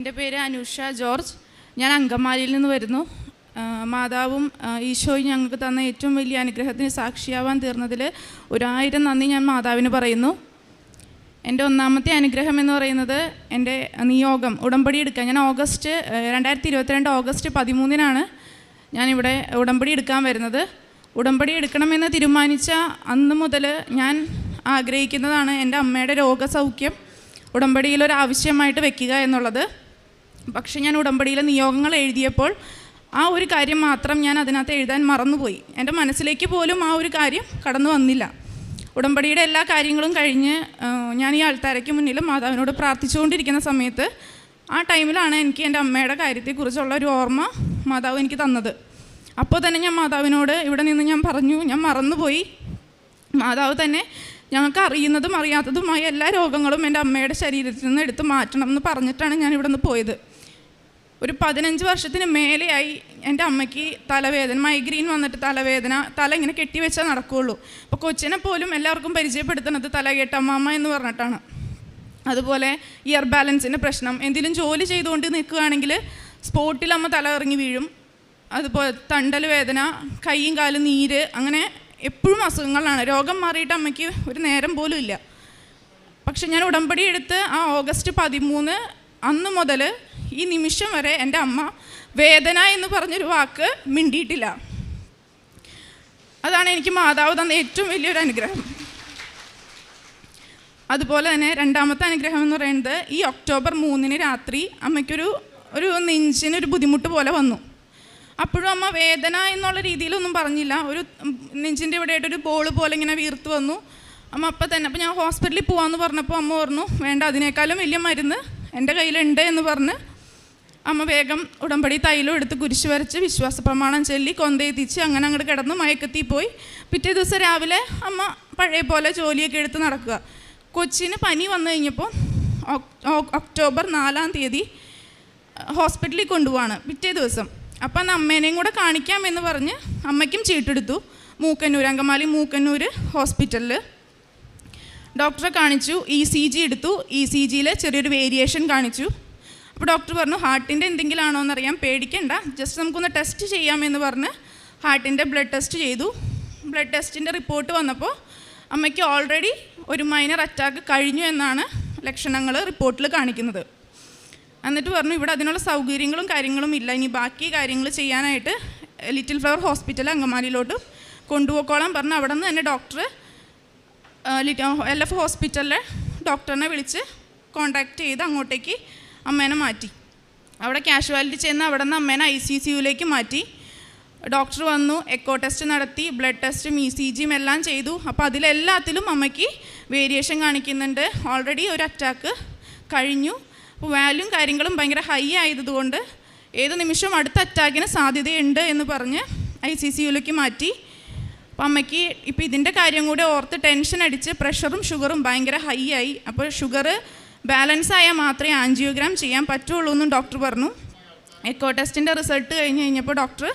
എൻ്റെ പേര് അനുഷ ജോർജ്. ഞാൻ അങ്കമാലിയിൽ നിന്ന് വരുന്നു. മാതാവും ഈശോയും ഞങ്ങൾക്ക് തന്ന ഏറ്റവും വലിയ അനുഗ്രഹത്തിന് സാക്ഷിയാവാൻ തീർന്നതിൽ 1000 നന്ദി ഞാൻ മാതാവിന് പറയുന്നു. എൻ്റെ ഒന്നാമത്തെ അനുഗ്രഹം എന്ന് പറയുന്നത് എൻ്റെ നിയോഗം ഉടമ്പടി എടുക്കാൻ. ഞാൻ 2022 ഓഗസ്റ്റ് 13 ഞാനിവിടെ ഉടമ്പടി എടുക്കാൻ വരുന്നത്. ഉടമ്പടി എടുക്കണമെന്ന് തീരുമാനിച്ച അന്ന് മുതൽ ഞാൻ ആഗ്രഹിക്കുന്നതാണ് എൻ്റെ അമ്മയുടെ രോഗസൗഖ്യം ഉടമ്പടിയിലൊരാവശ്യമായിട്ട് വെക്കുക എന്നുള്ളത്. പക്ഷെ ഞാൻ ഉടമ്പടിയിലെ നിയോഗങ്ങൾ എഴുതിയപ്പോൾ ആ ഒരു കാര്യം മാത്രം ഞാൻ അതിനകത്ത് എഴുതാൻ മറന്നുപോയി. എൻ്റെ മനസ്സിലേക്ക് പോലും ആ ഒരു കാര്യം കടന്നു വന്നില്ല. ഉടമ്പടിയുടെ എല്ലാ കാര്യങ്ങളും കഴിഞ്ഞ് ഞാൻ ഈ ആൾത്താരയ്ക്ക് മുന്നിൽ മാതാവിനോട് പ്രാർത്ഥിച്ചുകൊണ്ടിരിക്കുന്ന സമയത്ത് ആ ടൈമിലാണ് എനിക്ക് എൻ്റെ അമ്മയുടെ കാര്യത്തെക്കുറിച്ചുള്ള ഒരു ഓർമ്മ മാതാവ് എനിക്ക് തന്നത്. അപ്പോൾ തന്നെ ഞാൻ മാതാവിനോട് ഇവിടെ നിന്ന് ഞാൻ പറഞ്ഞു, ഞാൻ മറന്നുപോയി. മാതാവ് തന്നെ ഞങ്ങൾക്ക് അറിയുന്നതും അറിയാത്തതുമായ എല്ലാ രോഗങ്ങളും എൻ്റെ അമ്മയുടെ ശരീരത്തിൽ നിന്ന് എടുത്ത് മാറ്റണം എന്ന് പറഞ്ഞിട്ടാണ് ഞാൻ ഇവിടെ നിന്ന് പോയത്. ഒരു 15 വർഷത്തിന് മേലെയായി എൻ്റെ അമ്മയ്ക്ക് തലവേദന, മൈഗ്രെയിൻ വന്നിട്ട് തലവേദന, തല ഇങ്ങനെ കെട്ടിവെച്ചാൽ നടക്കുകയുള്ളൂ. അപ്പോൾ കൊച്ചിനെ പോലും എല്ലാവർക്കും പരിചയപ്പെടുത്തുന്നത് തലകെട്ടമ്മ എന്ന് പറഞ്ഞിട്ടാണ്. അതുപോലെ ഇയർ ബാലൻസിൻ്റെ പ്രശ്നം, എന്തെങ്കിലും ജോലി ചെയ്തുകൊണ്ട് നിൽക്കുകയാണെങ്കിൽ സ്പോട്ടിൽ അമ്മ തല ഇറങ്ങി വീഴും. അതുപോലെ തണ്ടൽ വേദന, കൈയും കാലും നീര്, അങ്ങനെ എപ്പോഴും അസുഖങ്ങളാണ്. രോഗം മാറിയിട്ട് അമ്മയ്ക്ക് ഒരു നേരം പോലും ഇല്ല. പക്ഷെ ഞാൻ ഉടമ്പടി എടുത്ത് ആ ഓഗസ്റ്റ് 13 അന്ന് മുതൽ ഈ നിമിഷം വരെ എൻ്റെ അമ്മ വേദന എന്ന് പറഞ്ഞൊരു വാക്ക് മിണ്ടിയിട്ടില്ല. അതാണ് എനിക്ക് മാതാവ് തന്ന ഏറ്റവും വലിയൊരു അനുഗ്രഹം. അതുപോലെ തന്നെ രണ്ടാമത്തെ അനുഗ്രഹം എന്ന് പറയുന്നത് ഈ ഒക്ടോബർ 3 രാത്രി അമ്മയ്ക്കൊരു നെഞ്ചിനൊരു ബുദ്ധിമുട്ട് പോലെ വന്നു. അപ്പോഴും അമ്മ വേദന എന്നുള്ള രീതിയിലൊന്നും പറഞ്ഞില്ല. ഒരു നെഞ്ചിൻ്റെ ഇവിടെയായിട്ടൊരു ബോൾ പോലെ ഇങ്ങനെ വീർത്ത് വന്നു. അമ്മ അപ്പം തന്നെ, അപ്പോൾ ഞാൻ ഹോസ്പിറ്റലിൽ പോകാമെന്ന് പറഞ്ഞപ്പോൾ അമ്മ പറഞ്ഞു വേണ്ട, അതിനേക്കാളും വലിയ മരുന്ന് എൻ്റെ കയ്യിലുണ്ട് എന്ന് പറഞ്ഞ് അമ്മ വേഗം ഉടമ്പടി തൈലം എടുത്ത് കുരിശ് വരച്ച് വിശ്വാസ പ്രമാണം ചൊല്ലി കൊന്തയെത്തിച്ച് അങ്ങനെ അങ്ങോട്ട് കിടന്ന് മയക്കത്തിൽ പോയി. പിറ്റേ ദിവസം രാവിലെ അമ്മ പഴയ പോലെ ജോലിയൊക്കെ എടുത്ത് നടക്കുക. കൊച്ചിന് പനി വന്നു കഴിഞ്ഞപ്പോൾ ഒക്ടോബർ 4 ഹോസ്പിറ്റലിൽ കൊണ്ടുപോവാണ് പിറ്റേ ദിവസം. അപ്പം അന്ന് അമ്മേനെയും കൂടെ കാണിക്കാമെന്ന് പറഞ്ഞ് അമ്മയ്ക്കും ചീട്ടെടുത്തു. മൂക്കന്നൂർ, അങ്കമാലി മൂക്കന്നൂർ ഹോസ്പിറ്റലിൽ ഡോക്ടറെ കാണിച്ചു. ECG എടുത്തു. ECGയിൽ ചെറിയൊരു വേരിയേഷൻ കാണിച്ചു. അപ്പോൾ ഡോക്ടർ പറഞ്ഞു ഹാർട്ടിൻ്റെ എന്തെങ്കിലും ആണോ എന്നറിയാൻ, പേടിക്കണ്ട, ജസ്റ്റ് നമുക്കൊന്ന് ടെസ്റ്റ് ചെയ്യാമെന്ന് പറഞ്ഞ് ഹാർട്ടിൻ്റെ ബ്ലഡ് ടെസ്റ്റ് ചെയ്തു. ബ്ലഡ് ടെസ്റ്റിൻ്റെ റിപ്പോർട്ട് വന്നപ്പോൾ അമ്മയ്ക്ക് ഓൾറെഡി ഒരു മൈനർ അറ്റാക്ക് കഴിഞ്ഞു എന്നാണ് ലക്ഷണങ്ങൾ റിപ്പോർട്ടിൽ കാണിക്കുന്നത്. എന്നിട്ട് പറഞ്ഞു ഇവിടെ അതിനുള്ള സൗകര്യങ്ങളും കാര്യങ്ങളും ഇല്ല, ഇനി ബാക്കി കാര്യങ്ങൾ ചെയ്യാനായിട്ട് ലിറ്റിൽ ഫ്ലവർ ഹോസ്പിറ്റൽ അങ്കമാലിയിലോട്ട് കൊണ്ടുപോയിക്കോളാൻ പറഞ്ഞ് അവിടെ നിന്ന് തന്നെ ഡോക്ടർ LF ഹോസ്പിറ്റലിലെ ഡോക്ടറിനെ വിളിച്ച് കോൺടാക്റ്റ് ചെയ്ത് അങ്ങോട്ടേക്ക് അമ്മേനെ മാറ്റി. അവിടെ കാഷ്വാലിറ്റി ചെന്ന് അവിടെ നിന്ന് അമ്മേനെ ICCUലേക്ക് മാറ്റി. ഡോക്ടർ വന്നു, എക്കോ ടെസ്റ്റ് നടത്തി, ബ്ലഡ് ടെസ്റ്റും ECGയും എല്ലാം ചെയ്തു. അപ്പോൾ അതിലെല്ലാത്തിലും അമ്മയ്ക്ക് വേരിയേഷൻ കാണിക്കുന്നുണ്ട്. ഓൾറെഡി ഒരു അറ്റാക്ക് കഴിഞ്ഞു. അപ്പോൾ വാല്യൂം കാര്യങ്ങളും ഭയങ്കര ഹൈ ആയതുകൊണ്ട് ഏത് നിമിഷവും അടുത്ത അറ്റാക്കിന് സാധ്യതയുണ്ട് എന്ന് പറഞ്ഞ് ICCUലേക്ക് മാറ്റി. അപ്പോൾ അമ്മയ്ക്ക് ഇപ്പോൾ ഇതിൻ്റെ കാര്യം കൂടെ ഓർത്ത് ടെൻഷൻ അടിച്ച് പ്രഷറും ഷുഗറും ഭയങ്കര ഹൈ ആയി. അപ്പോൾ ഷുഗർ ബാലൻസ് ആയാൽ മാത്രമേ ആൻജിയോഗ്രാം ചെയ്യാൻ പറ്റുള്ളൂ എന്നും ഡോക്ടർ പറഞ്ഞു. എക്കോ ടെസ്റ്റിൻ്റെ റിസൾട്ട് കഴിഞ്ഞപ്പോൾ ഡോക്ടർ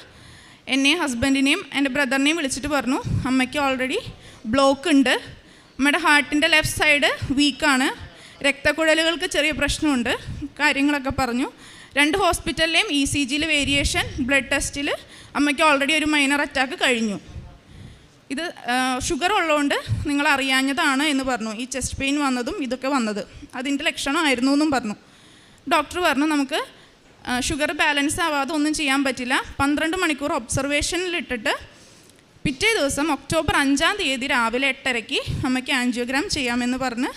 എന്നെയും ഹസ്ബൻഡിനെയും എൻ്റെ ബ്രദറിനെയും വിളിച്ചിട്ട് പറഞ്ഞു അമ്മയ്ക്ക് ഓൾറെഡി ബ്ലോക്ക് ഉണ്ട്, അമ്മയുടെ ഹാർട്ടിൻ്റെ ലെഫ്റ്റ് സൈഡ് വീക്കാണ്, രക്തക്കുഴലുകൾക്ക് ചെറിയ പ്രശ്നമുണ്ട്, കാര്യങ്ങളൊക്കെ പറഞ്ഞു. 2 ഹോസ്പിറ്റലിലെയും ECGയിൽ വേരിയേഷൻ, ബ്ലഡ് ടെസ്റ്റിൽ അമ്മയ്ക്ക് ഓൾറെഡി ഒരു മൈനർ അറ്റാക്ക് കഴിഞ്ഞു. ഇത് ഷുഗർ ഉള്ളതുകൊണ്ട് നിങ്ങൾ അറിയാഞ്ഞതാണ് എന്ന് പറഞ്ഞു. ഈ ചെസ്റ്റ് പെയിൻ വന്നതും ഇതൊക്കെ വന്നത് അതിൻ്റെ ലക്ഷണമായിരുന്നു എന്നും പറഞ്ഞു. ഡോക്ടർ പറഞ്ഞു നമുക്ക് ഷുഗർ ബാലൻസ് ആവാതെ ഒന്നും ചെയ്യാൻ പറ്റില്ല, 12 മണിക്കൂർ ഒബ്സർവേഷനിലിട്ടിട്ട് പിറ്റേ ദിവസം ഒക്ടോബർ 5 രാവിലെ 8:30 അമ്മയ്ക്ക് ആൻജിയോഗ്രാം ചെയ്യാമെന്ന് പറഞ്ഞ്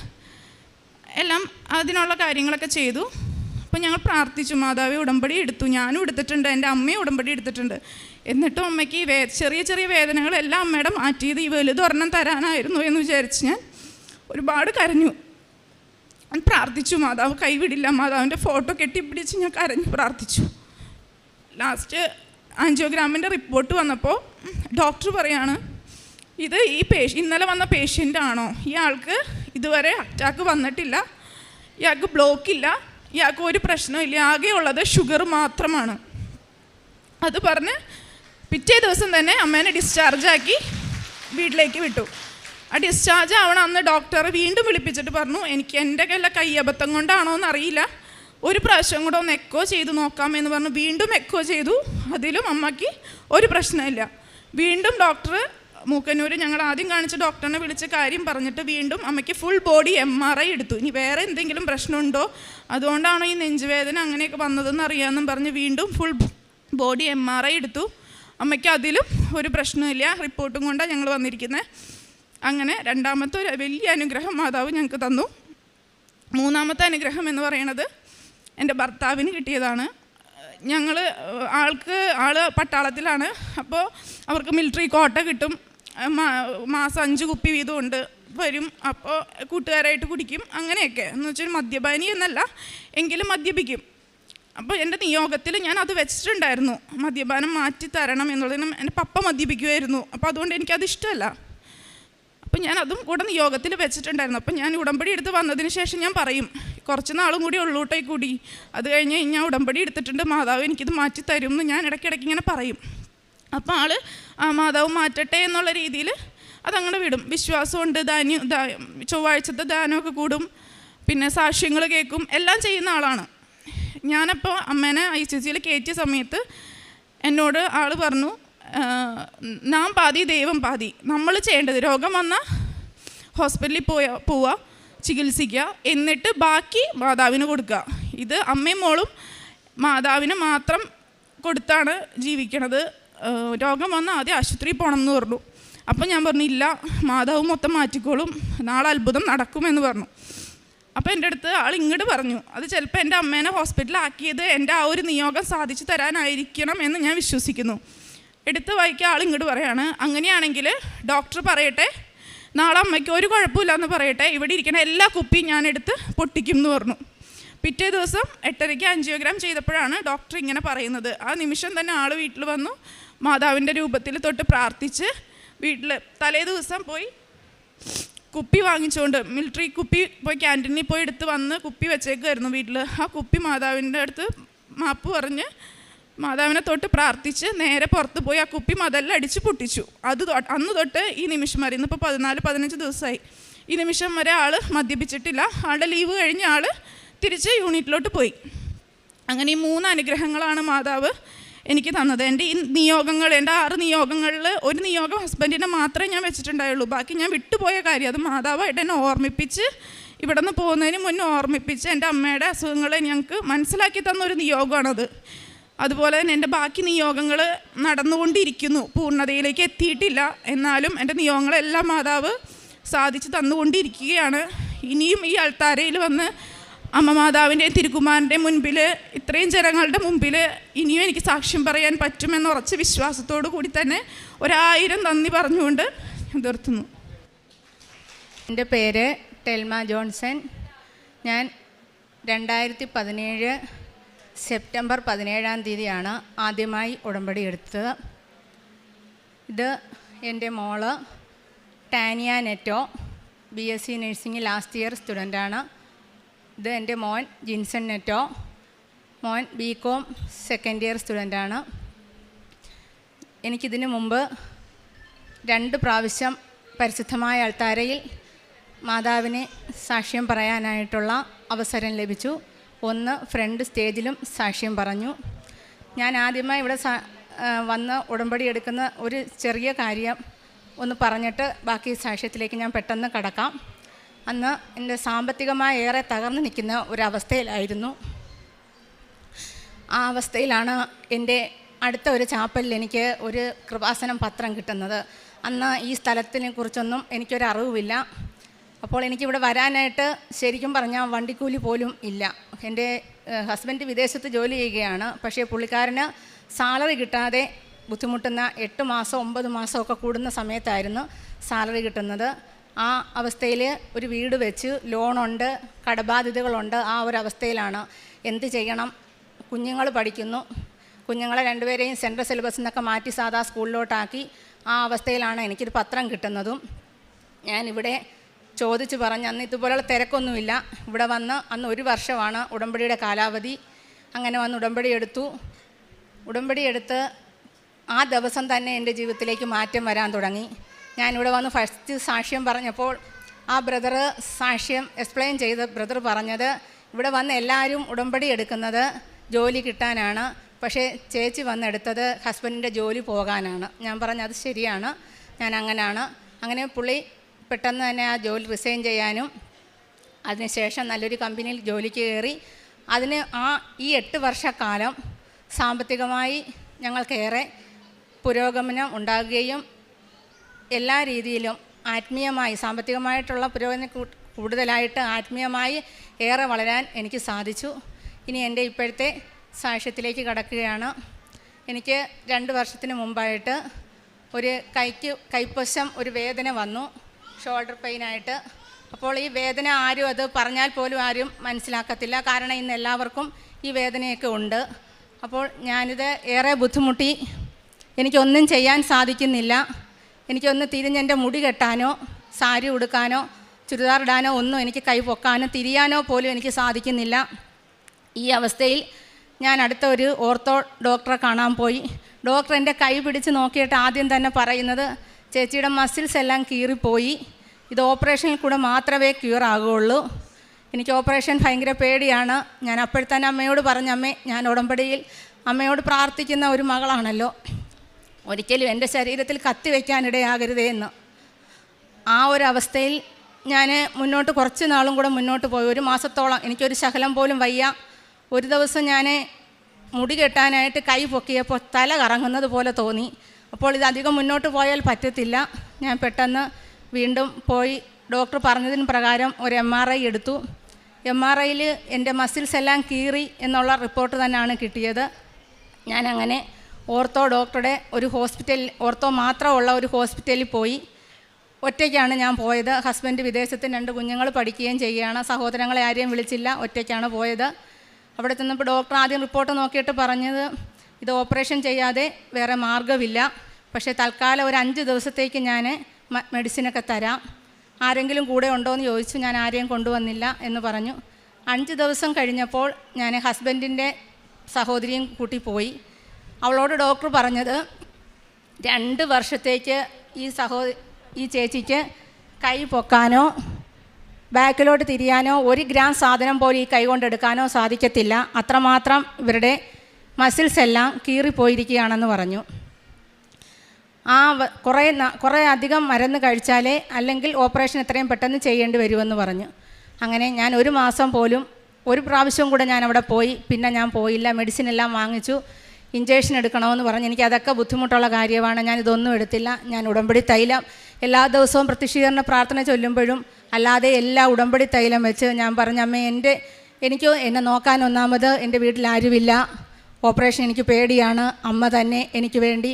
എല്ലാം അതിനുള്ള കാര്യങ്ങളൊക്കെ ചെയ്തു. അപ്പോൾ ഞങ്ങൾ പ്രാർത്ഥിച്ചു, മാതാവേ ഉടമ്പടി എടുത്തു, ഞാനും എടുത്തിട്ടുണ്ട്, എൻ്റെ അമ്മയും ഉടമ്പടി എടുത്തിട്ടുണ്ട്. എന്നിട്ടും അമ്മയ്ക്ക് ചെറിയ ചെറിയ വേദനകളെല്ലാം അമ്മയുടെ മാറ്റിയത് ഈ വലുതൊരെണ്ണം തരാനായിരുന്നു എന്ന് വിചാരിച്ച് ഞാൻ ഒരുപാട് കരഞ്ഞു, പ്രാർത്ഥിച്ചു. മാതാവ് കൈവിടില്ല, മാതാവിൻ്റെ ഫോട്ടോ കെട്ടിപ്പിടിച്ച് ഞാൻ കരഞ്ഞു പ്രാർത്ഥിച്ചു. ലാസ്റ്റ് ആൻജിയോഗ്രാമിൻ്റെ റിപ്പോർട്ട് വന്നപ്പോൾ ഡോക്ടർ പറയാണ് ഇത് ഇന്നലെ വന്ന പേഷ്യൻ്റ് ആണോ, ഇയാൾക്ക് ഇതുവരെ അറ്റാക്ക് വന്നിട്ടില്ല, ഇയാൾക്ക് ബ്ലോക്കില്ല, ഇയാൾക്ക് ഒരു പ്രശ്നമില്ല, ആകെയുള്ളത് ഷുഗർ മാത്രമാണ്. അത് പറഞ്ഞ് പിറ്റേ ദിവസം തന്നെ അമ്മേനെ ഡിസ്ചാർജാക്കി വീട്ടിലേക്ക് വിട്ടു. ആ ഡിസ്ചാർജ് ആവണം അന്ന് ഡോക്ടർ വീണ്ടും വിളിപ്പിച്ചിട്ട് പറഞ്ഞു എനിക്ക് എൻ്റെ കയ്യിലെ കയ്യബദ്ധം കൊണ്ടാണോ എന്നറിയില്ല, ഒരു പ്രാവശ്യം കൂടെ ഒന്ന് എക്കോ ചെയ്ത് നോക്കാമെന്ന് പറഞ്ഞു. വീണ്ടും എക്കോ ചെയ്തു. അതിലും അമ്മയ്ക്ക് ഒരു പ്രശ്നമില്ല. വീണ്ടും ഡോക്ടർ മൂക്കന്നൂർ ഞങ്ങൾ ആദ്യം കാണിച്ച ഡോക്ടറിനെ വിളിച്ച കാര്യം പറഞ്ഞിട്ട് വീണ്ടും അമ്മയ്ക്ക് ഫുൾ ബോഡി MRI എടുത്തു. ഇനി വേറെ എന്തെങ്കിലും പ്രശ്നമുണ്ടോ, അതുകൊണ്ടാണോ ഈ നെഞ്ചുവേദന അങ്ങനെയൊക്കെ വന്നതെന്ന് അറിയാമെന്നും പറഞ്ഞ് വീണ്ടും ഫുൾ ബോഡി MRI എടുത്തു. അമ്മയ്ക്ക് അതിലും ഒരു പ്രശ്നമില്ല. റിപ്പോർട്ടും കൊണ്ടാണ് ഞങ്ങൾ വന്നിരിക്കുന്നത്. അങ്ങനെ രണ്ടാമത്തെ ഒരു വലിയ അനുഗ്രഹം മാതാവ് ഞങ്ങൾക്ക് തന്നു. മൂന്നാമത്തെ അനുഗ്രഹം എന്ന് പറയുന്നത് എൻ്റെ ഭർത്താവിന് കിട്ടിയതാണ്. ആൾ പട്ടാളത്തിലാണ്. അപ്പോൾ അവർക്ക് മിലിറ്ററി കോട്ട കിട്ടും. മാസം 5 കുപ്പി വീതമുണ്ട് വരും. അപ്പോൾ കൂട്ടുകാരായിട്ട് കുടിക്കും. അങ്ങനെയൊക്കെ എന്ന് വെച്ചാൽ മദ്യപാനി എന്നല്ല, എങ്കിലും മദ്യപിക്കും. അപ്പോൾ എൻ്റെ നിയോഗത്തിൽ ഞാൻ അത് വെച്ചിട്ടുണ്ടായിരുന്നു, മദ്യപാനം മാറ്റി തരണം എന്നുള്ളതിനും. എൻ്റെ പപ്പ മദ്യപിക്കുമായിരുന്നു. അപ്പോൾ അതുകൊണ്ട് എനിക്കത് ഇഷ്ടമല്ല. അപ്പം ഞാൻ അതും കൂടെ നിയോഗത്തിൽ വെച്ചിട്ടുണ്ടായിരുന്നു. അപ്പം ഞാൻ ഉടമ്പടി എടുത്ത് വന്നതിന് ശേഷം ഞാൻ പറയും, കുറച്ച് നാളും കൂടി ഉള്ളൂട്ടായി കൂടി, അത് കഴിഞ്ഞ് ഞാൻ ഉടമ്പടി എടുത്തിട്ടുണ്ട്, മാതാവ് എനിക്കിത് മാറ്റി തരും എന്ന് ഞാൻ ഇടയ്ക്കിടയ്ക്ക് ഇങ്ങനെ പറയും. അപ്പോൾ മാതാവ് മാറ്റട്ടെ എന്നുള്ള രീതിയിൽ അതങ്ങനെ വിടും. വിശ്വാസമുണ്ട്. ചൊവ്വാഴ്ചത്തെ ദാനമൊക്കെ കൂടും, പിന്നെ സാക്ഷ്യങ്ങൾ കേൾക്കും, എല്ലാം ചെയ്യുന്ന ആളാണ്. ഞാനപ്പോൾ അമ്മേനെ ICCയിൽ കയറ്റിയ സമയത്ത് എന്നോട് ആൾ പറഞ്ഞു, നാം പാതി ദൈവം പാതി. നമ്മൾ ചെയ്യേണ്ടത് രോഗം വന്നാൽ ഹോസ്പിറ്റലിൽ പോവുക, ചികിത്സിക്കുക, എന്നിട്ട് ബാക്കി മാതാവിന് കൊടുക്കുക. ഇത് അമ്മയും മോളും മാതാവിന് മാത്രം കൊടുത്താണ് ജീവിക്കണത്. രോഗം വന്നാൽ ആദ്യം ആശുപത്രിയിൽ പോകണം എന്ന് പറഞ്ഞു. അപ്പം ഞാൻ പറഞ്ഞു, ഇല്ല, മാതാവ് മൊത്തം മാറ്റിക്കോളും, നാളെ അത്ഭുതം നടക്കുമെന്ന് പറഞ്ഞു. അപ്പോൾ എൻ്റെ അടുത്ത് ആൾ ഇങ്ങോട്ട് പറഞ്ഞു, അത് ചിലപ്പോൾ എൻ്റെ അമ്മേനെ ഹോസ്പിറ്റലിലാക്കിയത് എൻ്റെ ആ ഒരു നിയോഗം സാധിച്ചു തരാനായിരിക്കണം എന്ന് ഞാൻ വിശ്വസിക്കുന്നു. എടുത്ത് വായിക്കുക ആൾ ഇങ്ങോട്ട് പറയാണ്, അങ്ങനെയാണെങ്കിൽ ഡോക്ടർ പറയട്ടെ, നാളെ അമ്മയ്ക്ക് ഒരു കുഴപ്പമില്ല എന്ന് പറയട്ടെ, ഇവിടെ ഇരിക്കുന്ന എല്ലാ കുപ്പിയും ഞാനെടുത്ത് പൊട്ടിക്കും എന്ന് പറഞ്ഞു. പിറ്റേ ദിവസം 8:30 ആൻജിയോഗ്രാം ചെയ്തപ്പോഴാണ് ഡോക്ടർ ഇങ്ങനെ പറയുന്നത്. ആ നിമിഷം തന്നെ ആൾ വീട്ടിൽ വന്നു, മാതാവിൻ്റെ രൂപത്തിൽ തൊട്ട് പ്രാർത്ഥിച്ച് വീട്ടിൽ തലേ ദിവസം പോയി കുപ്പി വാങ്ങിച്ചുകൊണ്ട്, മിലിറ്ററി കുപ്പി പോയി ക്യാൻറ്റീനിൽ പോയി എടുത്ത് വന്ന് കുപ്പി വെച്ചേക്കുമായിരുന്നു വീട്ടിൽ. ആ കുപ്പി മാതാവിൻ്റെ അടുത്ത് മാപ്പ് പറഞ്ഞ് മാതാവിനെ തൊട്ട് പ്രാർത്ഥിച്ച് നേരെ പുറത്ത് പോയി ആ കുപ്പി മതെല്ലാം അടിച്ച് പൊട്ടിച്ചു. അന്ന് തൊട്ട് ഈ നിമിഷം വരെ, ഇന്നിപ്പോൾ 14-15 ദിവസമായി, ഈ നിമിഷം വരെ ആൾ മദ്യപിച്ചിട്ടില്ല. ആളുടെ ലീവ് കഴിഞ്ഞ് ആൾ തിരിച്ച് യൂണിറ്റിലോട്ട് പോയി. അങ്ങനെ ഈ 3 അനുഗ്രഹങ്ങളാണ് മാതാവ് എനിക്ക് തന്നത്. എൻ്റെ ഈ നിയോഗങ്ങൾ, എൻ്റെ 6 നിയോഗങ്ങളിൽ ഒരു നിയോഗം ഹസ്ബൻഡിനെ മാത്രമേ ഞാൻ വെച്ചിട്ടുണ്ടായുള്ളൂ. ബാക്കി ഞാൻ വിട്ടുപോയ കാര്യം അത് മാതാവായിട്ട് എന്നെ ഓർമ്മിപ്പിച്ച്, ഇവിടെ നിന്ന് പോകുന്നതിന് മുന്നേ ഓർമ്മിപ്പിച്ച് എൻ്റെ അമ്മയുടെ അസുഖങ്ങളെ ഞങ്ങൾക്ക് മനസ്സിലാക്കി തന്നൊരു നിയോഗമാണത്. അതുപോലെ തന്നെ എൻ്റെ ബാക്കി നിയോഗങ്ങൾ നടന്നുകൊണ്ടിരിക്കുന്നു, പൂർണ്ണതയിലേക്ക് എത്തിയിട്ടില്ല. എന്നാലും എൻ്റെ നിയോഗങ്ങളെല്ലാം മാതാവ് സാധിച്ച് തന്നുകൊണ്ടിരിക്കുകയാണ്. ഇനിയും ഈ അൾത്താരയിൽ വന്ന് അമ്മ മാതാവിൻ്റെയും തിരുക്കുമാരൻ്റെയും മുൻപിൽ, ഇത്രയും ജനങ്ങളുടെ മുമ്പിൽ ഇനിയും എനിക്ക് സാക്ഷ്യം പറയാൻ പറ്റുമെന്ന് ഉറച്ച വിശ്വാസത്തോടു കൂടി തന്നെ 1000 നന്ദി പറഞ്ഞുകൊണ്ട് നിർത്തുന്നു. എൻ്റെ പേര് ടെൽമ ജോൺസൺ. ഞാൻ 2017 സെപ്റ്റംബർ 17-ാം തീയതിയാണ് ആദ്യമായി ഉടമ്പടി എടുത്തത്. ഇത് എൻ്റെ മോള് Tania Netto, BSc nursing last year സ്റ്റുഡൻ്റാണ്. ഇത് എൻ്റെ മോൻ ജിൻസൺ നെറ്റോ, മോൻ BCom സെക്കൻഡ് ഇയർ സ്റ്റുഡൻ്റാണ്. എനിക്കിതിന് മുമ്പ് 2 പ്രാവശ്യം പരിശുദ്ധമായ അൾത്താരയിൽ മാതാവിനെ സാക്ഷ്യം പറയാനായിട്ടുള്ള അവസരം ലഭിച്ചു. ഒന്ന് ഫ്രണ്ട് സ്റ്റേജിലും സാക്ഷ്യം പറഞ്ഞു. ഞാൻ ആദ്യമായി ഇവിടെ വന്ന് ഉടമ്പടി എടുക്കുന്ന ഒരു ചെറിയ കാര്യം ഒന്ന് പറഞ്ഞിട്ട് ബാക്കി സാക്ഷ്യത്തിലേക്ക് ഞാൻ പെട്ടെന്ന് കടക്കാം. അന്ന് എൻ്റെ സാമ്പത്തികമായി ഏറെ തകർന്നു നിൽക്കുന്ന ഒരവസ്ഥയിലായിരുന്നു. ആ അവസ്ഥയിലാണ് എൻ്റെ അടുത്ത ഒരു ചാപ്പലിൽ എനിക്ക് ഒരു കൃപാസനം പത്രം കിട്ടുന്നത്. അന്ന് ഈ സ്ഥലത്തിനെ കുറിച്ചൊന്നും എനിക്കൊരറിവില്ല. അപ്പോൾ എനിക്കിവിടെ വരാനായിട്ട് ശരിക്കും പറഞ്ഞാൽ വണ്ടിക്കൂലി പോലും ഇല്ല. എൻ്റെ ഹസ്ബൻഡ് വിദേശത്ത് ജോലി ചെയ്യുകയാണ്. പക്ഷേ പുള്ളിക്കാരന് സാലറി കിട്ടാതെ ബുദ്ധിമുട്ടുന്ന 8 മാസം 9 മാസമൊക്കെ കൂടുന്ന സമയത്തായിരുന്നു സാലറി കിട്ടുന്നത്. ആ അവസ്ഥയിൽ ഒരു വീട് വെച്ച് ലോണുണ്ട്, കടബാധ്യതകളുണ്ട്. ആ ഒരു അവസ്ഥയിലാണ്. എന്ത് ചെയ്യണം? കുഞ്ഞുങ്ങൾ പഠിക്കുന്നു. കുഞ്ഞുങ്ങളെ 2 പേരെയും സെൻട്രൽ സിലബസിൽ നിന്നൊക്കെ മാറ്റി സാധാ സ്കൂളിലോട്ടാക്കി. ആ അവസ്ഥയിലാണ് എനിക്കൊരു പത്രം കിട്ടുന്നതും. ഞാനിവിടെ ചോദിച്ച് പറഞ്ഞ്, അന്ന് ഇതുപോലുള്ള തിരക്കൊന്നുമില്ല. ഇവിടെ വന്ന് അന്ന് 1 വർഷമാണ് ഉടമ്പടിയുടെ കാലാവധി. അങ്ങനെ വന്ന് ഉടമ്പടി എടുത്തു. ഉടമ്പടി എടുത്ത് ആ ദിവസം തന്നെ എൻ്റെ ജീവിതത്തിലേക്ക് മാറ്റം വരാൻ തുടങ്ങി. ഞാനിവിടെ വന്ന് ഫസ്റ്റ് സാക്ഷ്യം പറഞ്ഞപ്പോൾ ആ ബ്രദർ സാക്ഷ്യം എക്സ്പ്ലെയിൻ ചെയ്ത് ബ്രദർ പറഞ്ഞത്, ഇവിടെ വന്ന് എല്ലാവരും ഉടമ്പടി എടുക്കുന്നത് ജോലി കിട്ടാനാണ്, പക്ഷേ ചേച്ചി വന്നെടുത്തത് ഹസ്ബൻഡിൻ്റെ ജോലി പോകാനാണ്. ഞാൻ പറഞ്ഞു അത് ശരിയാണ്, ഞാൻ അങ്ങനെയാണ്. അങ്ങനെ പുള്ളി പെട്ടെന്ന് തന്നെ ആ ജോലി റിസൈൻ ചെയ്യാനും അതിനുശേഷം നല്ലൊരു കമ്പനിയിൽ ജോലിക്ക് കയറി. അതിന് ഈ 8 വർഷക്കാലം സാമ്പത്തികമായി ഞങ്ങൾക്കേറെ പുരോഗമനം ഉണ്ടാകുകയും എല്ലാ രീതിയിലും ആത്മീയമായി സാമ്പത്തികമായിട്ടുള്ള പുരോഗമനം കൂടുതലായിട്ട് ആത്മീയമായി ഏറെ വളരാൻ എനിക്ക് സാധിച്ചു. ഇനി എൻ്റെ ഇപ്പോഴത്തെ സാക്ഷ്യത്തിലേക്ക് കടക്കുകയാണ്. എനിക്ക് 2 വർഷത്തിന് മുമ്പായിട്ട് ഒരു കൈപ്പശം ഒരു വേദന വന്നു, ഷോൾഡർ പെയിനായിട്ട്. അപ്പോൾ ഈ വേദന ആരും അത് പറഞ്ഞാൽ പോലും ആരും മനസ്സിലാക്കത്തില്ല, കാരണം ഇന്ന് എല്ലാവർക്കും ഈ വേദനയൊക്കെ ഉണ്ട്. അപ്പോൾ ഞാനിത് ഏറെ ബുദ്ധിമുട്ടി. എനിക്കൊന്നും ചെയ്യാൻ സാധിക്കുന്നില്ല. എനിക്കൊന്ന് തിരിഞ്ഞെൻ്റെ മുടി കെട്ടാനോ സാരി ഉടുക്കാനോ ചുരിദാർ ഇടാനോ ഒന്നും എനിക്ക് കൈ പൊക്കാനോ തിരിയാനോ പോലും എനിക്ക് സാധിക്കുന്നില്ല. ഈ അവസ്ഥയിൽ ഞാൻ അടുത്ത ഒരു ഓർത്തോ ഡോക്ടറെ കാണാൻ പോയി. ഡോക്ടർ എൻ്റെ കൈ പിടിച്ച് നോക്കിയിട്ട് ആദ്യം തന്നെ പറയുന്നത്, ചേച്ചിയുടെ മസിൽസ് എല്ലാം കീറിപ്പോയി, ഇത് ഓപ്പറേഷനിൽ കൂടെ മാത്രമേ ക്യൂർ ആകുകയുള്ളൂ. എനിക്ക് ഓപ്പറേഷൻ ഭയങ്കര പേടിയാണ്. ഞാൻ അപ്പോഴത്തന്നെ അമ്മയോട് പറഞ്ഞു, അമ്മേ ഞാൻ ഉടമ്പടിയിൽ അമ്മയോട് പ്രാർത്ഥിക്കുന്ന ഒരു മകളാണല്ലോ, ഒരിക്കലും എൻ്റെ ശരീരത്തിൽ കത്തി വയ്ക്കാനിടയാകരുതേ എന്ന്. ആ ഒരു അവസ്ഥയിൽ ഞാൻ കുറച്ച് നാളും കൂടെ മുന്നോട്ട് പോയി. 1 മാസത്തോളം എനിക്കൊരു ശകലം പോലും വയ്യ. ഒരു ദിവസം ഞാൻ മുടി കെട്ടാനായിട്ട് കൈ പൊക്കിയപ്പോൾ തല കറങ്ങുന്നത് പോലെ തോന്നി. അപ്പോൾ ഇതധികം മുന്നോട്ട് പോയാൽ പറ്റത്തില്ല. ഞാൻ പെട്ടെന്ന് വീണ്ടും പോയി ഡോക്ടർ പറഞ്ഞതിന് പ്രകാരം ഒരു MRI എടുത്തു. MRIയിൽ എൻ്റെ മസിൽസ് എല്ലാം കീറി എന്നുള്ള റിപ്പോർട്ട് തന്നെയാണ് കിട്ടിയത്. ഞാനങ്ങനെ ഓർത്തോ ഡോക്ടറുടെ ഒരു ഓർത്തോ മാത്രമുള്ള ഒരു ഹോസ്പിറ്റലിൽ പോയി. ഒറ്റയ്ക്കാണ് ഞാൻ പോയത്. ഹസ്ബൻഡ് വിദേശത്ത് 2 കുഞ്ഞുങ്ങൾ പഠിക്കുകയും ചെയ്യുകയാണ്. സഹോദരങ്ങളെ ആരെയും വിളിച്ചില്ല, ഒറ്റയ്ക്കാണ് പോയത്. അവിടെ ചെന്നപ്പോൾ ഡോക്ടർ ആദ്യം റിപ്പോർട്ട് നോക്കിയിട്ട് പറഞ്ഞത്, ഇത് ഓപ്പറേഷൻ ചെയ്യാതെ വേറെ മാർഗ്ഗമില്ല, പക്ഷേ തൽക്കാലം ഒരു 5 ദിവസത്തേക്ക് ഞാൻ മെഡിസിനൊക്കെ തരാം, ആരെങ്കിലും കൂടെ ഉണ്ടോ എന്ന് ചോദിച്ചു. ഞാൻ ആരെയും കൊണ്ടുവന്നില്ല എന്ന് പറഞ്ഞു. 5 ദിവസം കഴിഞ്ഞപ്പോൾ ഞാൻ ഹസ്ബൻഡിൻ്റെ സഹോദരിയും കൂട്ടി പോയി. അവളോട് ഡോക്ടർ പറഞ്ഞത്, 2 വർഷത്തേക്ക് ഈ ചേച്ചിക്ക് കൈ പൊക്കാനോ ബാക്കിലോട്ട് തിരിയാനോ 1 ഗ്രാം സാധനം പോലും ഈ കൈ കൊണ്ടെടുക്കാനോ സാധിക്കത്തില്ല, അത്രമാത്രം ഇവരുടെ മസിൽസ് എല്ലാം കീറിപ്പോയിരിക്കുകയാണെന്ന് പറഞ്ഞു. കുറേ അധികം മരുന്ന് കഴിച്ചാലേ അല്ലെങ്കിൽ ഓപ്പറേഷൻ എത്രയും പെട്ടെന്ന് ചെയ്യേണ്ടി വരുമെന്ന് പറഞ്ഞു. അങ്ങനെ ഞാൻ 1 മാസം പോലും 1 പ്രാവശ്യം കൂടെ ഞാൻ അവിടെ പോയി. പിന്നെ ഞാൻ പോയില്ല. മെഡിസിൻ എല്ലാം വാങ്ങിച്ചു. ഇഞ്ചക്ഷൻ എടുക്കണമെന്ന് പറഞ്ഞ് എനിക്കതൊക്കെ ബുദ്ധിമുട്ടുള്ള കാര്യമാണ്. ഞാനിതൊന്നും എടുത്തില്ല. ഞാൻ ഉടമ്പടി തൈലം എല്ലാ ദിവസവും പ്രത്യക്ഷീകരണ പ്രാർത്ഥന ചൊല്ലുമ്പോഴും അല്ലാതെ എല്ലാ ഉടമ്പടി തൈലം വെച്ച് ഞാൻ പറഞ്ഞു, അമ്മേ എന്നെ നോക്കാൻ ഒന്നാമത് എൻ്റെ വീട്ടിൽ ആരുമില്ല, ഓപ്പറേഷൻ എനിക്ക് പേടിയാണ്, അമ്മ തന്നെ എനിക്ക് വേണ്ടി